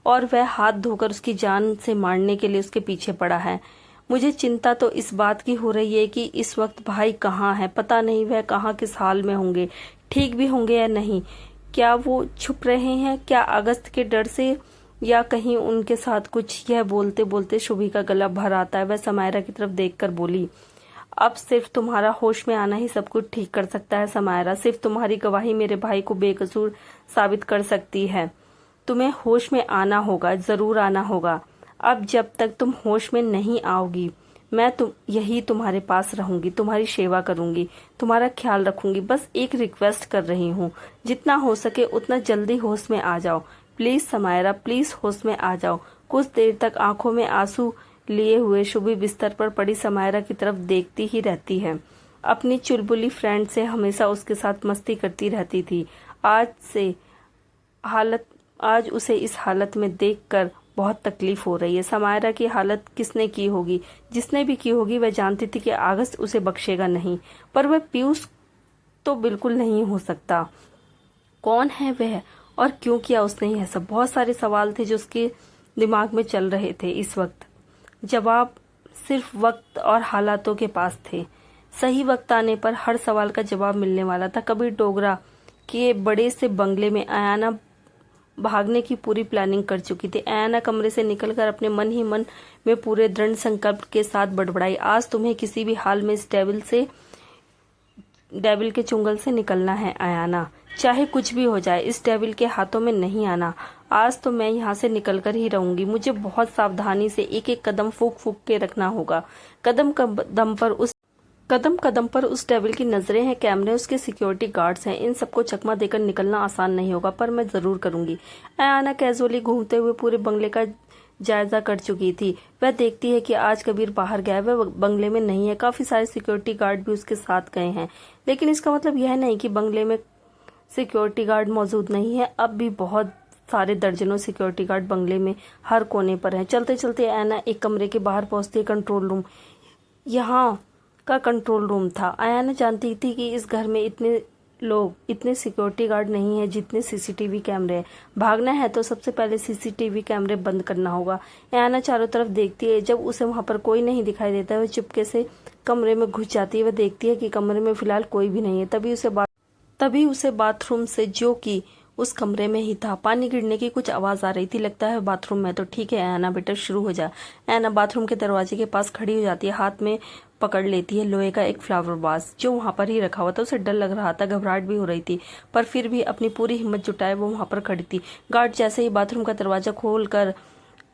और वह हाथ धोकर उसकी जान से मारने के लिए उसके पीछे पड़ा है। मुझे चिंता तो इस बात की हो रही है कि इस वक्त भाई कहाँ है, पता नहीं वह कहाँ किस हाल में होंगे, ठीक भी होंगे या नहीं। क्या वो छुप रहे हैं, क्या अगस्त के डर से, या कहीं उनके साथ कुछ? यह बोलते बोलते शुभी का गला भर आता है। वह समायरा की तरफ देखकर बोली, अब सिर्फ तुम्हारा होश में आना ही सब कुछ ठीक कर सकता है समायरा, सिर्फ तुम्हारी गवाही मेरे भाई को बेकसूर साबित कर सकती है। तुम्हें होश में आना होगा, जरूर आना होगा। अब जब तक तुम होश में नहीं आओगी, मैं यही तुम्हारे पास रहूंगी, तुम्हारी सेवा करूंगी, तुम्हारा ख्याल रखूंगी। बस एक रिक्वेस्ट कर रही हूँ, जितना हो सके उतना जल्दी होश में आ जाओ प्लीज समायरा, प्लीज होश में आ जाओ। कुछ देर तक आंखों में आंसू लिए हुए शुभी बिस्तर पर पड़ी समायरा की तरफ देखती ही रहती है। अपनी चुलबुली फ्रेंड से हमेशा उसके साथ मस्ती करती रहती थी, आज उसे इस हालत में देखकर बहुत तकलीफ हो रही है। समायरा की हालत किसने की होगी? जिसने भी की होगी वह जानती थी कि अगस्त उसे बख्शेगा नहीं, पर वह पीयूष तो बिल्कुल नहीं हो सकता। कौन है वह और क्यों किया उसने यह सब? बहुत सारे सवाल थे जो उसके दिमाग में चल रहे थे इस वक्त। जवाब सिर्फ वक्त और हालातों के पास थे। सही वक्त आने पर हर सवाल का जवाब मिलने वाला था। कबीर डोगरा के बड़े से बंगले में अयाना भागने की पूरी प्लानिंग कर चुकी थी। अयाना कमरे से निकलकर अपने मन ही मन में पूरे दृढ़ संकल्प के साथ बड़बड़ाई, आज तुम्हें किसी भी हाल में इस डेविल के चुंगल से निकलना है अयाना, चाहे कुछ भी हो जाए, इस डेविल के हाथों में नहीं आना। आज तो मैं यहाँ से निकलकर ही रहूंगी। मुझे बहुत सावधानी से एक एक कदम फूक फूक के रखना होगा। कदम कदम पर उस डेविल की नजरें हैं, कैमरे, उसके सिक्योरिटी गार्ड्स हैं। इन सबको चकमा देकर निकलना आसान नहीं होगा, पर मैं जरूर करूंगी। अयाना कैजुअली घूमते हुए पूरे बंगले का जायजा कर चुकी थी। वह देखती है कि आज कबीर बाहर गया है, वह बंगले में नहीं है। काफी सारे सिक्योरिटी गार्ड भी उसके साथ गए हैं, लेकिन इसका मतलब यह नहीं कि बंगले में सिक्योरिटी गार्ड मौजूद नहीं है। अब भी बहुत सारे दर्जनों सिक्योरिटी गार्ड बंगले में हर कोने पर हैं। चलते चलते अयाना एक कमरे के बाहर पहुंचती है। कंट्रोल रूम यहाँ का कंट्रोल रूम था। अयाना जानती थी कि इस घर में इतने सिक्योरिटी गार्ड नहीं है जितने सीसीटीवी कैमरे हैं। भागना है तो सबसे पहले सीसीटीवी कैमरे बंद करना होगा। अयाना चारों तरफ देखती है। जब उसे वहां पर कोई नहीं दिखाई देता, वह चुपके से कमरे में घुस जाती है। वह देखती है कि कमरे में फिलहाल कोई भी नहीं है। तभी उसे बाथरूम से, जो कि उस कमरे में ही था, पानी गिरने की कुछ आवाज आ रही थी। लगता है बाथरूम में। तो ठीक है अयाना बेटा, शुरू हो जा। अयाना बाथरूम के दरवाजे के पास खड़ी हो जाती है। हाथ में पकड़ लेती है लोहे का एक फ्लावर वास जो वहां पर ही रखा हुआ था। उसे डर लग रहा था, घबराहट भी हो रही थी, पर फिर भी अपनी पूरी हिम्मत जुटाए वो वहां पर खड़ी थी। गार्ड जैसे ही बाथरूम का दरवाजा खोलकर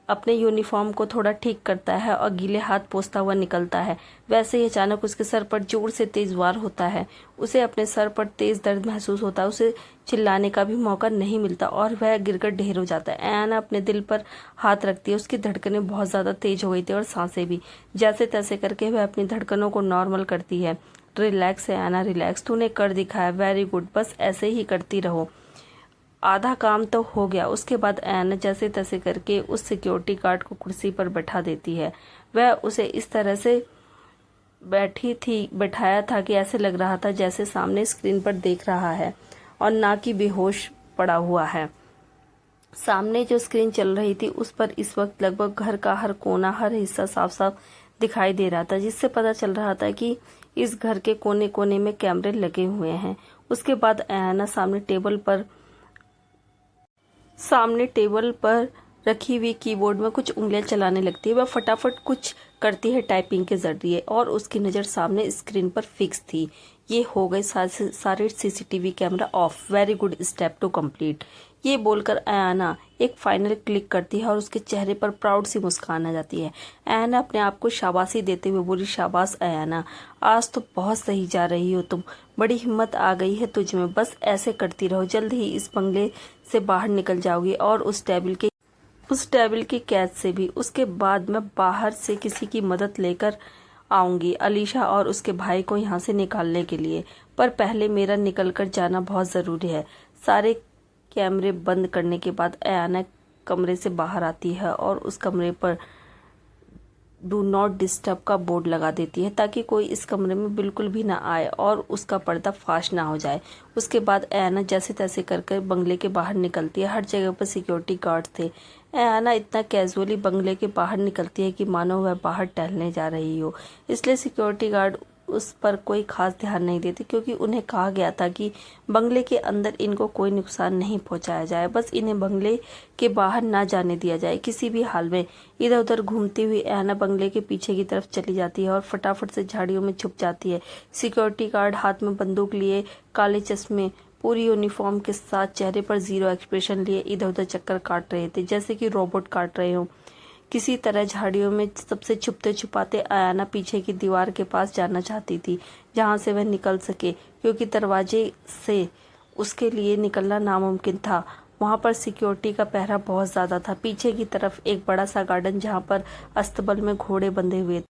अपने यूनिफॉर्म को थोड़ा ठीक करता है और गीले हाथ पोंछता हुआ निकलता है, वैसे ही अचानक उसके सर पर जोर से तेज वार होता है। उसे अपने सर पर तेज दर्द महसूस होता है। उसे चिल्लाने का भी मौका नहीं मिलता और वह गिरकर ढेर हो जाता है। एना अपने दिल पर हाथ रखती है। उसकी धड़कनें बहुत ज्यादा तेज हो गई थी और सांसें भी। जैसे तैसे करके वह अपनी धड़कनों को नॉर्मल करती है। रिलैक्स है एना, रिलैक्स, तूने कर दिखाया, वेरी गुड, बस ऐसे ही करती रहो। आधा काम तो हो गया। उसके बाद एना जैसे तैसे करके उस सिक्योरिटी गार्ड को कुर्सी पर बैठा देती है। वह उसे इस तरह से बैठाया था कि ऐसे लग रहा था जैसे सामने स्क्रीन पर देख रहा है और ना कि बेहोश पड़ा हुआ है। सामने जो स्क्रीन चल रही थी उस पर इस वक्त लगभग घर का हर कोना, हर हिस्सा साफ साफ दिखाई दे रहा था, जिससे पता चल रहा था कि इस घर के कोने कोने में कैमरे लगे हुए हैं। उसके बाद एना सामने टेबल पर रखी हुई कीबोर्ड में कुछ उंगलियां चलाने लगती है। वह फटाफट कुछ करती है टाइपिंग के जरिए और उसकी नज़र सामने स्क्रीन पर फिक्स थी। ये हो गए सारे CCTV camera off, very good, step two complete. ये बोलकर आयाना एक फाइनल क्लिक करती है और उसके चेहरे पर प्राउड सी मुस्कान आ जाती है। आयाना अपने आप को शाबाशी देते हुए बोली, शाबाश आयाना, आज तो बहुत सही जा रही हो तुम, बड़ी हिम्मत आ गई है तुझ में, बस ऐसे करती रहो, जल्द ही इस बंगले से बाहर निकल जाओगी और उस टेबल की कैद से भी। उसके बाद मैं बाहर से किसी की मदद लेकर आऊंगी अलीशा और उसके भाई को यहाँ से निकालने के लिए, पर पहले मेरा निकल कर जाना बहुत ज़रूरी है। सारे कैमरे बंद करने के बाद आयाना कमरे से बाहर आती है और उस कमरे पर डू नॉट डिस्टर्ब का बोर्ड लगा देती है ताकि कोई इस कमरे में बिल्कुल भी ना आए और उसका पर्दा फाश ना हो जाए। उसके बाद आयाना जैसे तैसे करके बंगले के बाहर निकलती है। हर जगह पर सिक्योरिटी गार्ड थे। आयाना इतना कैजुअली बंगले के बाहर निकलती है कि मानो वह बाहर टहलने जा रही हो, इसलिए सिक्योरिटी गार्ड उस पर कोई खास ध्यान नहीं देते, क्योंकि उन्हें कहा गया था कि बंगले के अंदर इनको कोई नुकसान नहीं पहुंचाया जाए, बस इन्हें बंगले के बाहर ना जाने दिया जाए किसी भी हाल में। इधर उधर घूमती हुई आयाना बंगले के पीछे की तरफ चली जाती है और फटाफट से झाड़ियों में छुप जाती है। सिक्योरिटी गार्ड हाथ में बंदूक लिए, काले चश्मे, पूरी यूनिफॉर्म के साथ, चेहरे पर जीरो एक्सप्रेशन लिए इधर उधर चक्कर काट रहे थे, जैसे कि रोबोट काट रहे हो। किसी तरह झाड़ियों में सबसे छुपते छुपाते आयाना पीछे की दीवार के पास जाना चाहती थी, जहां से वह निकल सके, क्योंकि दरवाजे से उसके लिए निकलना नामुमकिन था। वहां पर सिक्योरिटी का पहरा बहुत ज्यादा था। पीछे की तरफ एक बड़ा सा गार्डन जहां पर अस्तबल में घोड़े बंधे हुए थे।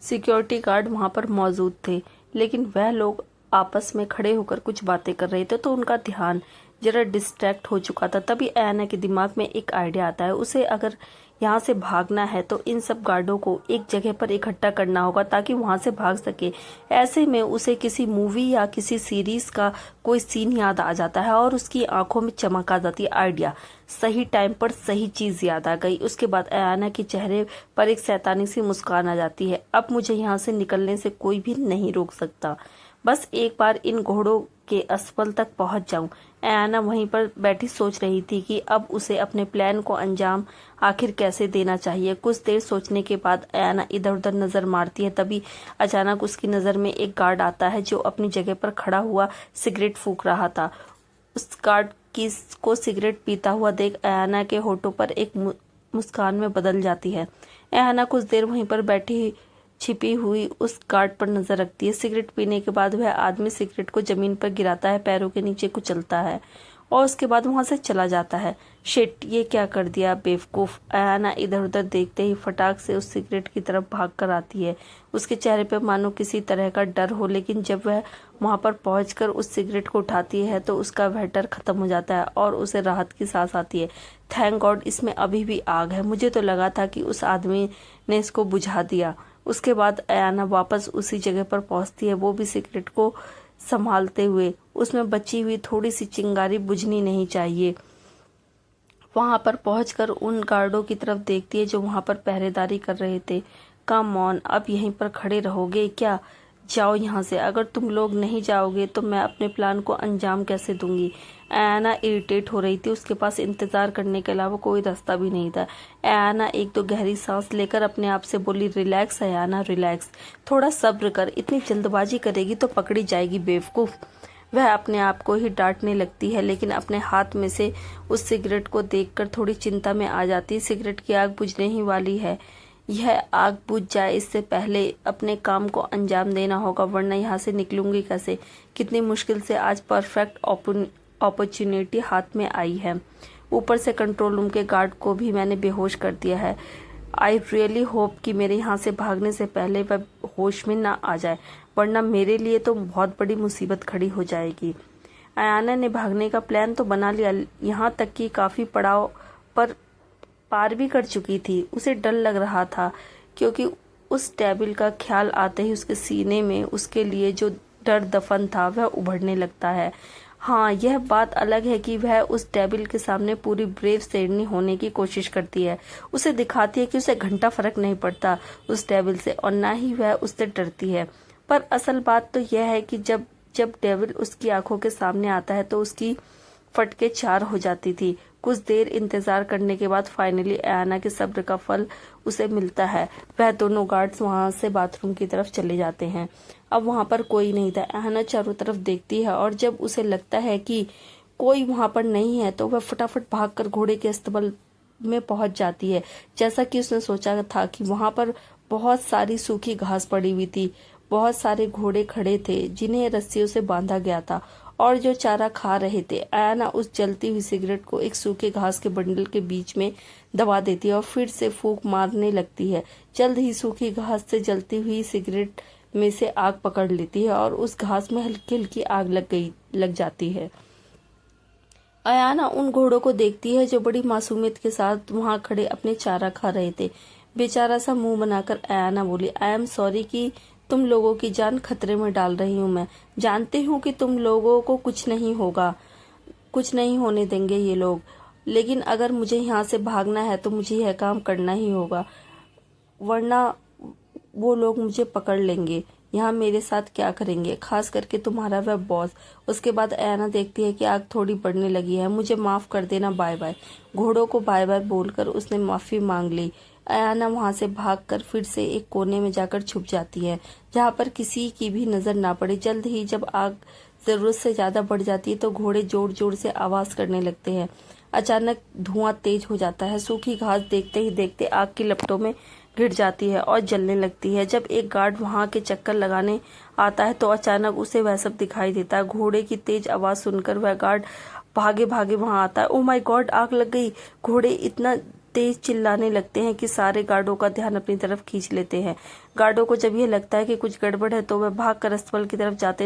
सिक्योरिटी गार्ड वहां पर मौजूद थे, लेकिन वह लोग आपस में खड़े होकर कुछ बातें कर रहे थे, तो उनका ध्यान जरा डिस्ट्रैक्ट हो चुका था। तभी आयाना के दिमाग में एक आइडिया आता है, उसे अगर यहाँ से भागना है तो इन सब गार्डों को एक जगह पर इकट्ठा करना होगा ताकि वहां से भाग सके। ऐसे में उसे किसी मूवी या किसी सीरीज का कोई सीन याद आ जाता है और उसकी आंखों में चमक आ जाती है। आइडिया, सही टाइम पर सही चीज याद आ गई। उसके बाद आयाना के चेहरे पर एक शैतानी सी मुस्कान आ जाती है। अब मुझे यहाँ से निकलने से कोई भी नहीं रोक सकता, बस एक बार इन घोड़ों के अस्पताल तक पहुंच जाऊं। आयाना वहीं पर बैठी सोच रही थी कि अब उसे अपने प्लान को अंजाम आखिर कैसे देना चाहिए। कुछ देर सोचने के बाद आयाना इधर उधर नजर मारती है। तभी अचानक उसकी नजर में एक गार्ड आता है जो अपनी जगह पर खड़ा हुआ सिगरेट फूंक रहा था। उस गार्ड को सिगरेट पीता हुआ देख आयाना के होठों पर एक मुस्कान में बदल जाती है। आयाना कुछ देर वहीं पर बैठी छिपी हुई उस गार्ड पर नजर रखती है। सिगरेट पीने के बाद वह आदमी सिगरेट को जमीन पर गिराता है, पैरों के नीचे कुचलता है और उसके बाद वहां से चला जाता है। शिट, ये क्या कर दिया बेवकूफ। आयाना इधर उधर देखते ही फटाक से उस सिगरेट की तरफ भाग कर आती है। उसके चेहरे पर मानो किसी तरह का डर हो, लेकिन जब वह वहां पर पहुंचकर उस सिगरेट को उठाती है तो उसका वह डर खत्म हो जाता है और उसे राहत की सांस आती है। थैंक गॉड, इसमें अभी भी आग है, मुझे तो लगा था कि उस आदमी ने इसको बुझा दिया। उसके बाद आयाना वापस उसी जगह पर पहुंचती है, वो भी सिगरेट को संभालते हुए। उसमें बची हुई थोड़ी सी चिंगारी बुझनी नहीं चाहिए। वहां पर पहुंचकर उन गार्डों की तरफ देखती है जो वहां पर पहरेदारी कर रहे थे। कम ऑन, अब यहीं पर खड़े रहोगे क्या? जाओ यहाँ से, अगर तुम लोग नहीं जाओगे तो मैं अपने प्लान को अंजाम कैसे दूंगी। ऐना इरिटेट हो रही थी, उसके पास इंतजार करने के अलावा कोई रास्ता भी नहीं था। ऐना एक दो गहरी सांस लेकर अपने आप से बोली, रिलैक्स ऐना रिलैक्स, थोड़ा सब्र कर, इतनी जल्दबाजी करेगी तो पकड़ी जाएगी बेवकूफ। वह अपने आप को ही डांटने लगती है, लेकिन अपने हाथ में से उस सिगरेट को देखकर थोड़ी चिंता में आ जाती। सिगरेट की आग बुझने ही वाली है, यह आग बुझ जाए इससे पहले अपने काम को अंजाम देना होगा, वरना यहाँ से निकलूंगी कैसे। कितनी मुश्किल से आज परफेक्ट अपॉर्चुनिटी हाथ में आई है। ऊपर से कंट्रोल रूम के गार्ड को भी मैंने बेहोश कर दिया है। आई रियली होप कि मेरे यहाँ से भागने से पहले वह होश में ना आ जाए, वरना मेरे लिए तो बहुत बड़ी मुसीबत खड़ी हो जाएगी। अयाना ने भागने का प्लान तो बना लिया, यहाँ तक कि काफी पड़ाव पर पार भी कर चुकी थी। उसे डर लग रहा था, क्योंकि उस टेबल का ख्याल आते ही उसके सीने में उसके लिए जो डर दफन था वह उभरने लगता है। हाँ, यह बात अलग है कि वह उस टेबल के सामने पूरी ब्रेव शेरनी होने की कोशिश करती है। उसे दिखाती है कि उसे घंटा फर्क नहीं पड़ता उस टेबल से, और ना ही वह उससे डरती है। पर असल बात तो यह है कि जब डेविल उसकी आंखों के सामने आता है तो उसकी फटके चार हो जाती थी। कुछ देर इंतजार करने के बाद फाइनली अयाना के सब्र का फल उसे मिलता है। वह दोनों गार्ड्स वहां से बाथरूम की तरफ चले जाते हैं। अब वहां पर कोई नहीं था। अयाना चारों तरफ देखती है, और जब उसे लगता है कि कोई वहां पर नहीं है तो वह फटाफट भागकर घोड़े के अस्तबल में पहुंच जाती है। जैसा कि उसने सोचा था कि वहां पर बहुत सारी सूखी घास पड़ी हुई थी, बहुत सारे घोड़े खड़े थे जिन्हें रस्सियों से बांधा गया था और जो चारा खा रहे थे। अयाना उस जलती हुई सिगरेट को एक सूखे घास के बंडल के बीच में दबा देती है और फिर से फूंक मारने लगती है। जल्द ही सूखी घास से जलती हुई सिगरेट में से आग पकड़ लेती है और उस घास में हल्की हल्की आग लग जाती है। अयाना उन घोड़ों को देखती है जो बड़ी मासूमियत के साथ वहां खड़े अपने चारा खा रहे थे। बेचारा सा मुंह बनाकर अयाना बोली, आई एम सॉरी कि तुम लोगों की जान खतरे में डाल रही हूँ। मैं जानती हूँ कि तुम लोगों को कुछ नहीं होगा, कुछ नहीं होने देंगे ये लोग, लेकिन अगर मुझे यहाँ से भागना है तो मुझे यह काम करना ही होगा, वरना वो लोग मुझे पकड़ लेंगे। यहाँ मेरे साथ क्या करेंगे, खास करके तुम्हारा वह बॉस। उसके बाद अयाना देखती है कि आग थोड़ी बढ़ने लगी है। मुझे माफ कर देना, बाय बाय। घोड़ों को बाय बाय बोलकर उसने माफी मांग ली। अयाना वहां से भागकर फिर से एक कोने में जाकर छुप जाती है, जहां पर किसी की भी नजर ना पड़े। जल्द ही जब आग जरूरत से ज्यादा बढ़ जाती है तो घोड़े जोर जोर से आवाज करने लगते हैं। अचानक धुआं तेज हो जाता है। सूखी घास देखते ही देखते आग की लपटों में घिर जाती है और जलने लगती है। जब एक गार्ड वहां के चक्कर लगाने आता है तो अचानक उसे वह सब दिखाई देता है। घोड़े की तेज आवाज सुनकर वह गार्ड भागे भागे वहां आता है। ओ माय गॉड, आग लग गई। घोड़े इतना तेज चिल्लाने लगते हैं कि सारे गार्डों का ध्यान अपनी तरफ खींच लेते हैं। गार्डों को जब यह लगता है कि कुछ गड़बड़ है तो वह भागकर अस्तबल की तरफ जाते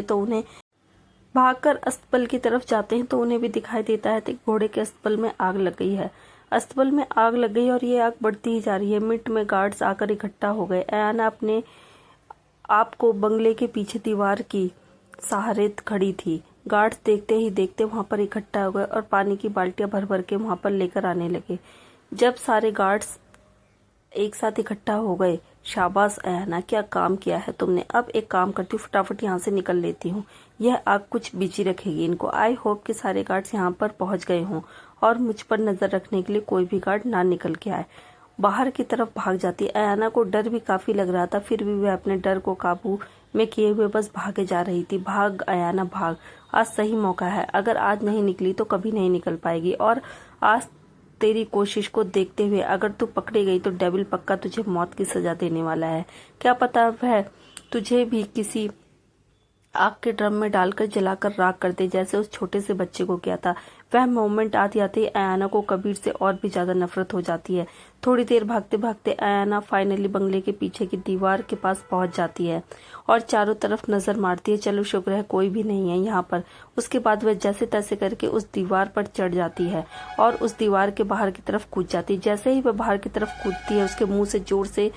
हैं तो उन्हें भी दिखाई देता है कि घोड़े के अस्तबल में आग लग गई है। अस्तबल में आग लग गई और ये आग बढ़ती ही जा रही है। मिनट में गार्ड्स आकर इकट्ठा हो गए। अयाना अपने आप को बंगले के पीछे दीवार की सहारे खड़ी थी। गार्ड्स देखते ही देखते वहां पर इकट्ठा हो गए और पानी की बाल्टियां भर भर के वहां पर लेकर आने लगे। जब सारे गार्ड्स एक साथ इकट्ठा हो गए, शाबाश अयाना, क्या काम किया है तुमने। अब एक काम करती हूँ, फटाफट यहाँ से निकल लेती हूँ, यह आग कुछ बिजी रखेगी इनको। आई होप कि सारे गार्ड्स यहाँ पर पहुंच गए हों और मुझ पर नजर रखने के लिए कोई भी गार्ड ना निकल के आए। बाहर की तरफ भाग जाती। अयाना को डर भी काफी लग रहा था, फिर भी वह अपने डर को काबू में किए हुए बस भागे जा रही थी। भाग अयाना भाग, आज सही मौका है। अगर आज नहीं निकली तो कभी नहीं निकल पाएगी। और आज तेरी कोशिश को देखते हुए अगर तू पकड़ी गई तो डेविल पक्का तुझे मौत की सजा देने वाला है। क्या पता वह तुझे भी किसी आग के ड्रम में डालकर जलाकर राख कर दे, जैसे उस छोटे से बच्चे को किया था। वह मोमेंट आते आते अयाना को कबीर से और भी ज्यादा नफरत हो जाती है। थोड़ी देर भागते भागते अयाना फाइनली बंगले के पीछे की दीवार के पास पहुंच जाती है और चारों तरफ नजर मारती है। चलो शुक्र है कोई भी नहीं है यहाँ पर। उसके बाद वह जैसे तैसे करके उस दीवार पर चढ़ जाती है और उस दीवार के बाहर की तरफ कूद जाती है। जैसे ही वह बाहर की तरफ कूदती है उसके मुंह से जोर से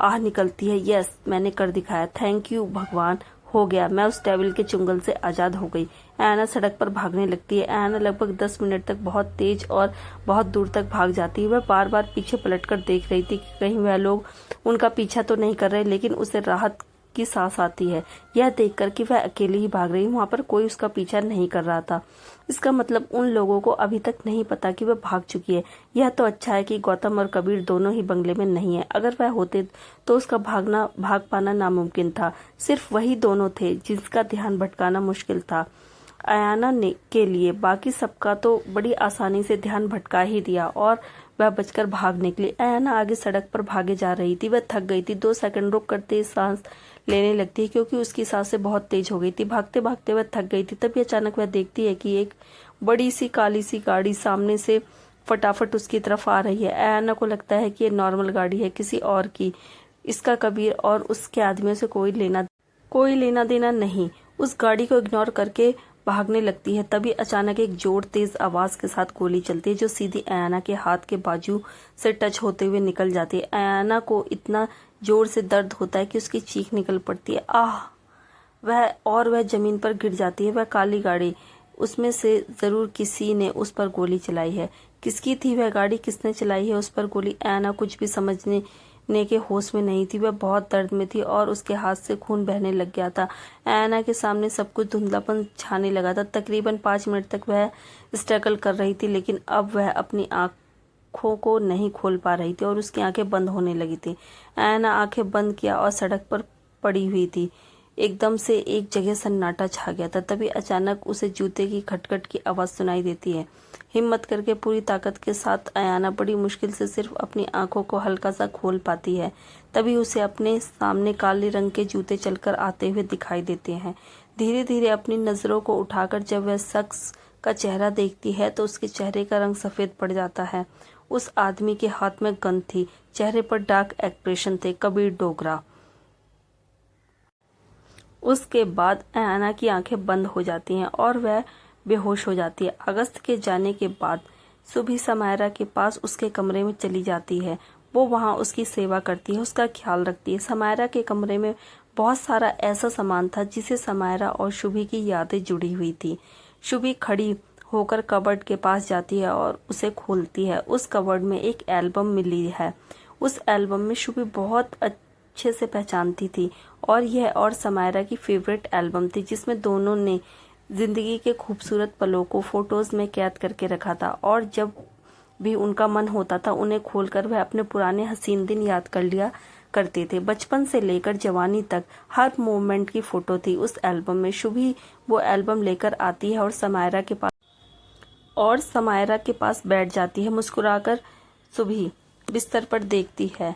आह निकलती है। यस, मैंने कर दिखाया, थैंक यू भगवान, हो गया, मैं उस टेबल के चुंगल से आजाद हो गई। अयाना सड़क पर भागने लगती है। अयाना लगभग 10 मिनट तक बहुत तेज और बहुत दूर तक भाग जाती है। वह बार बार पीछे पलटकर देख रही थी कि कहीं वह लोग उनका पीछा तो नहीं कर रहे, लेकिन उसे राहत की सांस आती है, यह देखकर कि वह अकेली ही भाग रही, वहां पर कोई उसका पीछा नहीं कर रहा था। इसका मतलब उन लोगों को अभी तक नहीं पता कि वह भाग चुकी है। यह तो अच्छा है कि गौतम और कबीर दोनों ही बंगले में नहीं है। अगर वह होते तो उसका भाग पाना नामुमकिन था। सिर्फ वही दोनों थे जिसका ध्यान भटकाना मुश्किल था। अयाना ने के लिए बाकी सबका तो बड़ी आसानी से ध्यान भटका ही दिया और वह बचकर भाग निकली। अयाना आगे सड़क पर भागे जा रही थी। वह थक गई थी। 2 सेकंड रुक कर तेज सांस लेने लगती है क्योंकि उसकी सांसें बहुत तेज हो गई थी। भागते भागते वह थक गई थी। तभी अचानक वह देखती है कि एक बड़ी सी काली सी गाड़ी सामने से फटाफट उसकी तरफ आ रही है। अयाना को लगता है कि ये नॉर्मल गाड़ी है, किसी और की। इसका कबीर और उसके आदमियों से कोई लेना देना नहीं। उस गाड़ी को इग्नोर करके भागने लगती है। तभी अचानक एक जोर तेज आवाज के साथ गोली चलती है जो सीधी अयाना के हाथ के बाजू से टच होते हुए निकल जाती है। अयाना को इतना जोर से दर्द होता है कि उसकी चीख निकल पड़ती है। आह! वह जमीन पर गिर जाती है। वह काली गाड़ी, उसमें से जरूर किसी ने उस पर गोली चलाई है। किसकी थी वह गाड़ी, किसने चलाई है उस पर गोली? अयाना कुछ भी समझने के होश में नहीं थी। वह बहुत दर्द में थी और उसके हाथ से खून बहने लग गया था। अयाना के सामने सब कुछ धुंधलापन छाने लगा था। तकरीबन 5 मिनट तक वह स्ट्रगल कर रही थी, लेकिन अब वह अपनी आंखों को नहीं खोल पा रही थी और उसकी आंखें बंद होने लगी थी। अयाना आंखें बंद किया और सड़क पर पड़ी हुई थी। एकदम से एक जगह सन्नाटा छा गया था। तभी अचानक उसे जूते की खटखट की आवाज सुनाई देती है। हिम्मत करके पूरी ताकत के साथ अयाना बड़ी मुश्किल से सिर्फ अपनी आंखों को हल्का सा खोल पाती है। तभी उसे अपने सामने काले रंग के जूते चलकर आते हुए दिखाई देते हैं। धीरे धीरे अपनी नजरों को उठाकर जब वह शख्स का चेहरा देखती है तो उसके चेहरे का रंग सफेद पड़ जाता है। उस आदमी के हाथ में गन थी, चेहरे पर डार्क एक्सप्रेशन थे, कबीर डोगरा। उसके बाद अयाना की आंखें बंद हो जाती हैं और वह बेहोश हो जाती है। अगस्त के जाने के बाद सुबह समायरा के पास उसके कमरे में चली जाती है। वो वहां उसकी सेवा करती है, उसका ख्याल रखती है। समायरा के कमरे में बहुत सारा ऐसा सामान था जिसे समायरा और शुभी की यादें जुड़ी हुई थी। शुभी खड़ी होकर कबर्ड के पास जाती है और उसे खोलती है। उस कबर्ड में एक एल्बम मिली है। उस एल्बम में शुभी बहुत अच्छे से पहचानती थी और यह और समायरा की फेवरेट एल्बम थी जिसमें दोनों ने जिंदगी के खूबसूरत पलों को फोटोज में कैद करके रखा था और जब भी उनका मन होता था उन्हें खोलकर वह अपने पुराने हसीन दिन याद कर लिया करते थे। बचपन से लेकर जवानी तक हर मोमेंट की फोटो थी उस एल्बम में। शुभी वो एल्बम लेकर आती है और समायरा के पास बैठ जाती है। मुस्कुराकर शुभी बिस्तर पर देखती है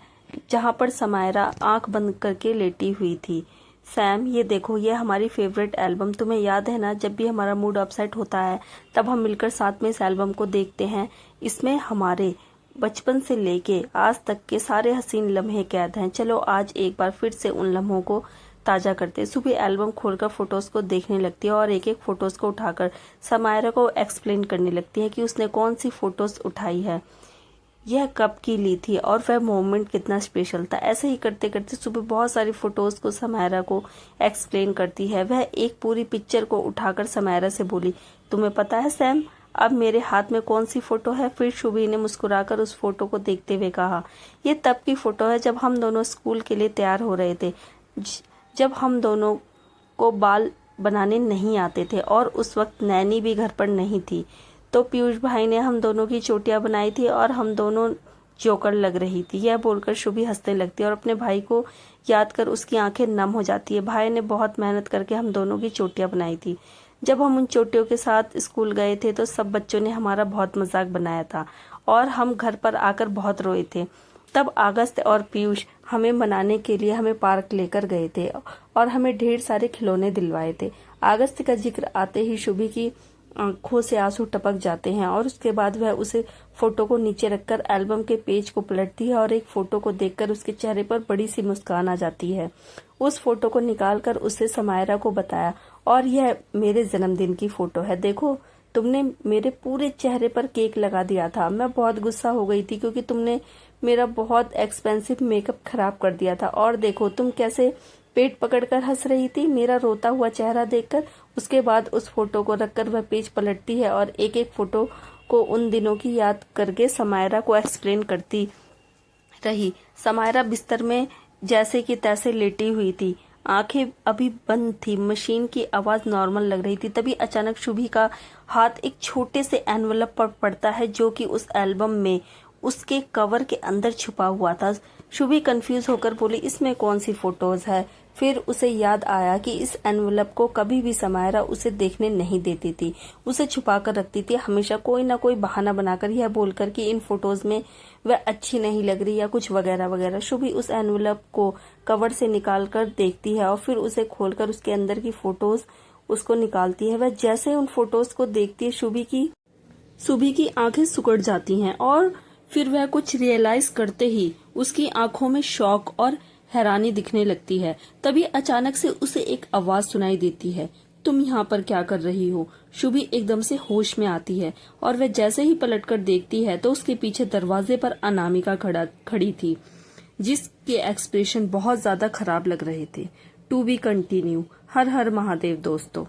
जहां पर समायरा आंख बंद करके लेटी हुई थी। सैम, ये देखो, ये हमारी फेवरेट एल्बम, तुम्हें याद है ना, जब भी हमारा मूड अपसेट होता है तब हम मिलकर साथ में इस एल्बम को देखते हैं। इसमें हमारे बचपन से लेके आज तक के सारे हसीन लम्हे कैद हैं। चलो आज एक बार फिर से उन लम्हों को ताजा करते। सुबह एल्बम खोलकर फोटोज को देखने लगती है और एक एक फोटोज को उठाकर समायरा को एक्सप्लेन करने लगती है कि उसने कौन सी फोटोज उठाई है, यह कब की ली थी और वह मोमेंट कितना स्पेशल था। ऐसे ही करते करते सुबह बहुत सारी फोटोज को समायरा को एक्सप्लेन करती है। वह एक पूरी पिक्चर को उठाकर समायरा से बोली, तुम्हें पता है सैम, अब मेरे हाथ में कौन सी फोटो है? फिर शुभी ने मुस्कुराकर उस फोटो को देखते हुए कहा, ये तब की फोटो है जब हम दोनों स्कूल के लिए तैयार हो रहे थे, जब हम दोनों को बाल बनाने नहीं आते थे और उस वक्त नैनी भी घर पर नहीं थी। तो पीयूष भाई ने हम दोनों की चोटियां बनाई थी और हम दोनों जोकर लग रही थी। यह बोलकर शुभी हंसने लगती है और अपने भाई को याद कर उसकी आंखें नम हो जाती है। भाई ने बहुत मेहनत करके हम दोनों की चोटियां बनाई थी। जब हम उन चोटियों के साथ स्कूल गए थे तो सब बच्चों ने हमारा बहुत मजाक बनाया था और हम घर पर आकर बहुत रोए थे। तब अगस्त और पीयूष हमें मनाने के लिए हमें पार्क लेकर गए थे और हमें ढेर सारे खिलौने दिलवाए थे। अगस्त का जिक्र आते ही शुभी की आंखों से आंसू टपक जाते हैं और उसके बाद वह उसे फोटो को नीचे रखकर एल्बम के पेज को पलटती है और एक फोटो को देखकर उसके चेहरे पर बड़ी सी मुस्कान आ जाती है। उस फोटो को निकालकर उसे समायरा को बताया, और यह मेरे जन्मदिन की फोटो है, देखो तुमने मेरे पूरे चेहरे पर केक लगा दिया था। मैं बहुत गुस्सा हो गई थी क्योंकि तुमने मेरा बहुत एक्सपेंसिव मेकअप खराब कर दिया था, और देखो तुम कैसे पेट पकड़कर हंस रही थी मेरा रोता हुआ चेहरा देखकर। उसके बाद उस फोटो को रखकर वह पेज पलटती है और एक एक फोटो को उन दिनों की याद करके समायरा को एक्सप्लेन करती रही। समायरा बिस्तर में जैसे कि तैसे लेटी हुई थी। आंखें अभी बंद थी, मशीन की आवाज नॉर्मल लग रही थी। तभी अचानक शुभी का हाथ एक छोटे से एनवलप पर पड़ता है जो कि उस एल्बम में उसके कवर के अंदर छुपा हुआ था। शुभी कंफ्यूज होकर बोली, इसमें कौन सी फोटोज है? फिर उसे याद आया कि इस एनवलप को कभी भी समायरा उसे देखने नहीं देती थी, उसे छुपा कर रखती थी, हमेशा कोई ना कोई बहाना बनाकर यह बोलकर कि इन फोटोज में वह अच्छी नहीं लग रही या कुछ वगैरह वगैरह। शुभी उस एनवलप को कवर से निकाल कर देखती है और फिर उसे खोलकर उसके अंदर की फोटोज उसको निकालती है। वह जैसे ही उन फोटोज को देखती है, शुभी की आंखें सिकुड़ जाती हैं और फिर वह कुछ रियलाइज करते ही उसकी आंखों में शॉक और हैरानी दिखने लगती है। तभी अचानक से उसे एक आवाज सुनाई देती है, तुम यहाँ पर क्या कर रही हो? शुभी एकदम से होश में आती है और वह जैसे ही पलटकर देखती है तो उसके पीछे दरवाजे पर अनामिका खड़ी थी, जिसके एक्सप्रेशन बहुत ज्यादा खराब लग रहे थे। To be continue. हर हर महादेव दोस्तों।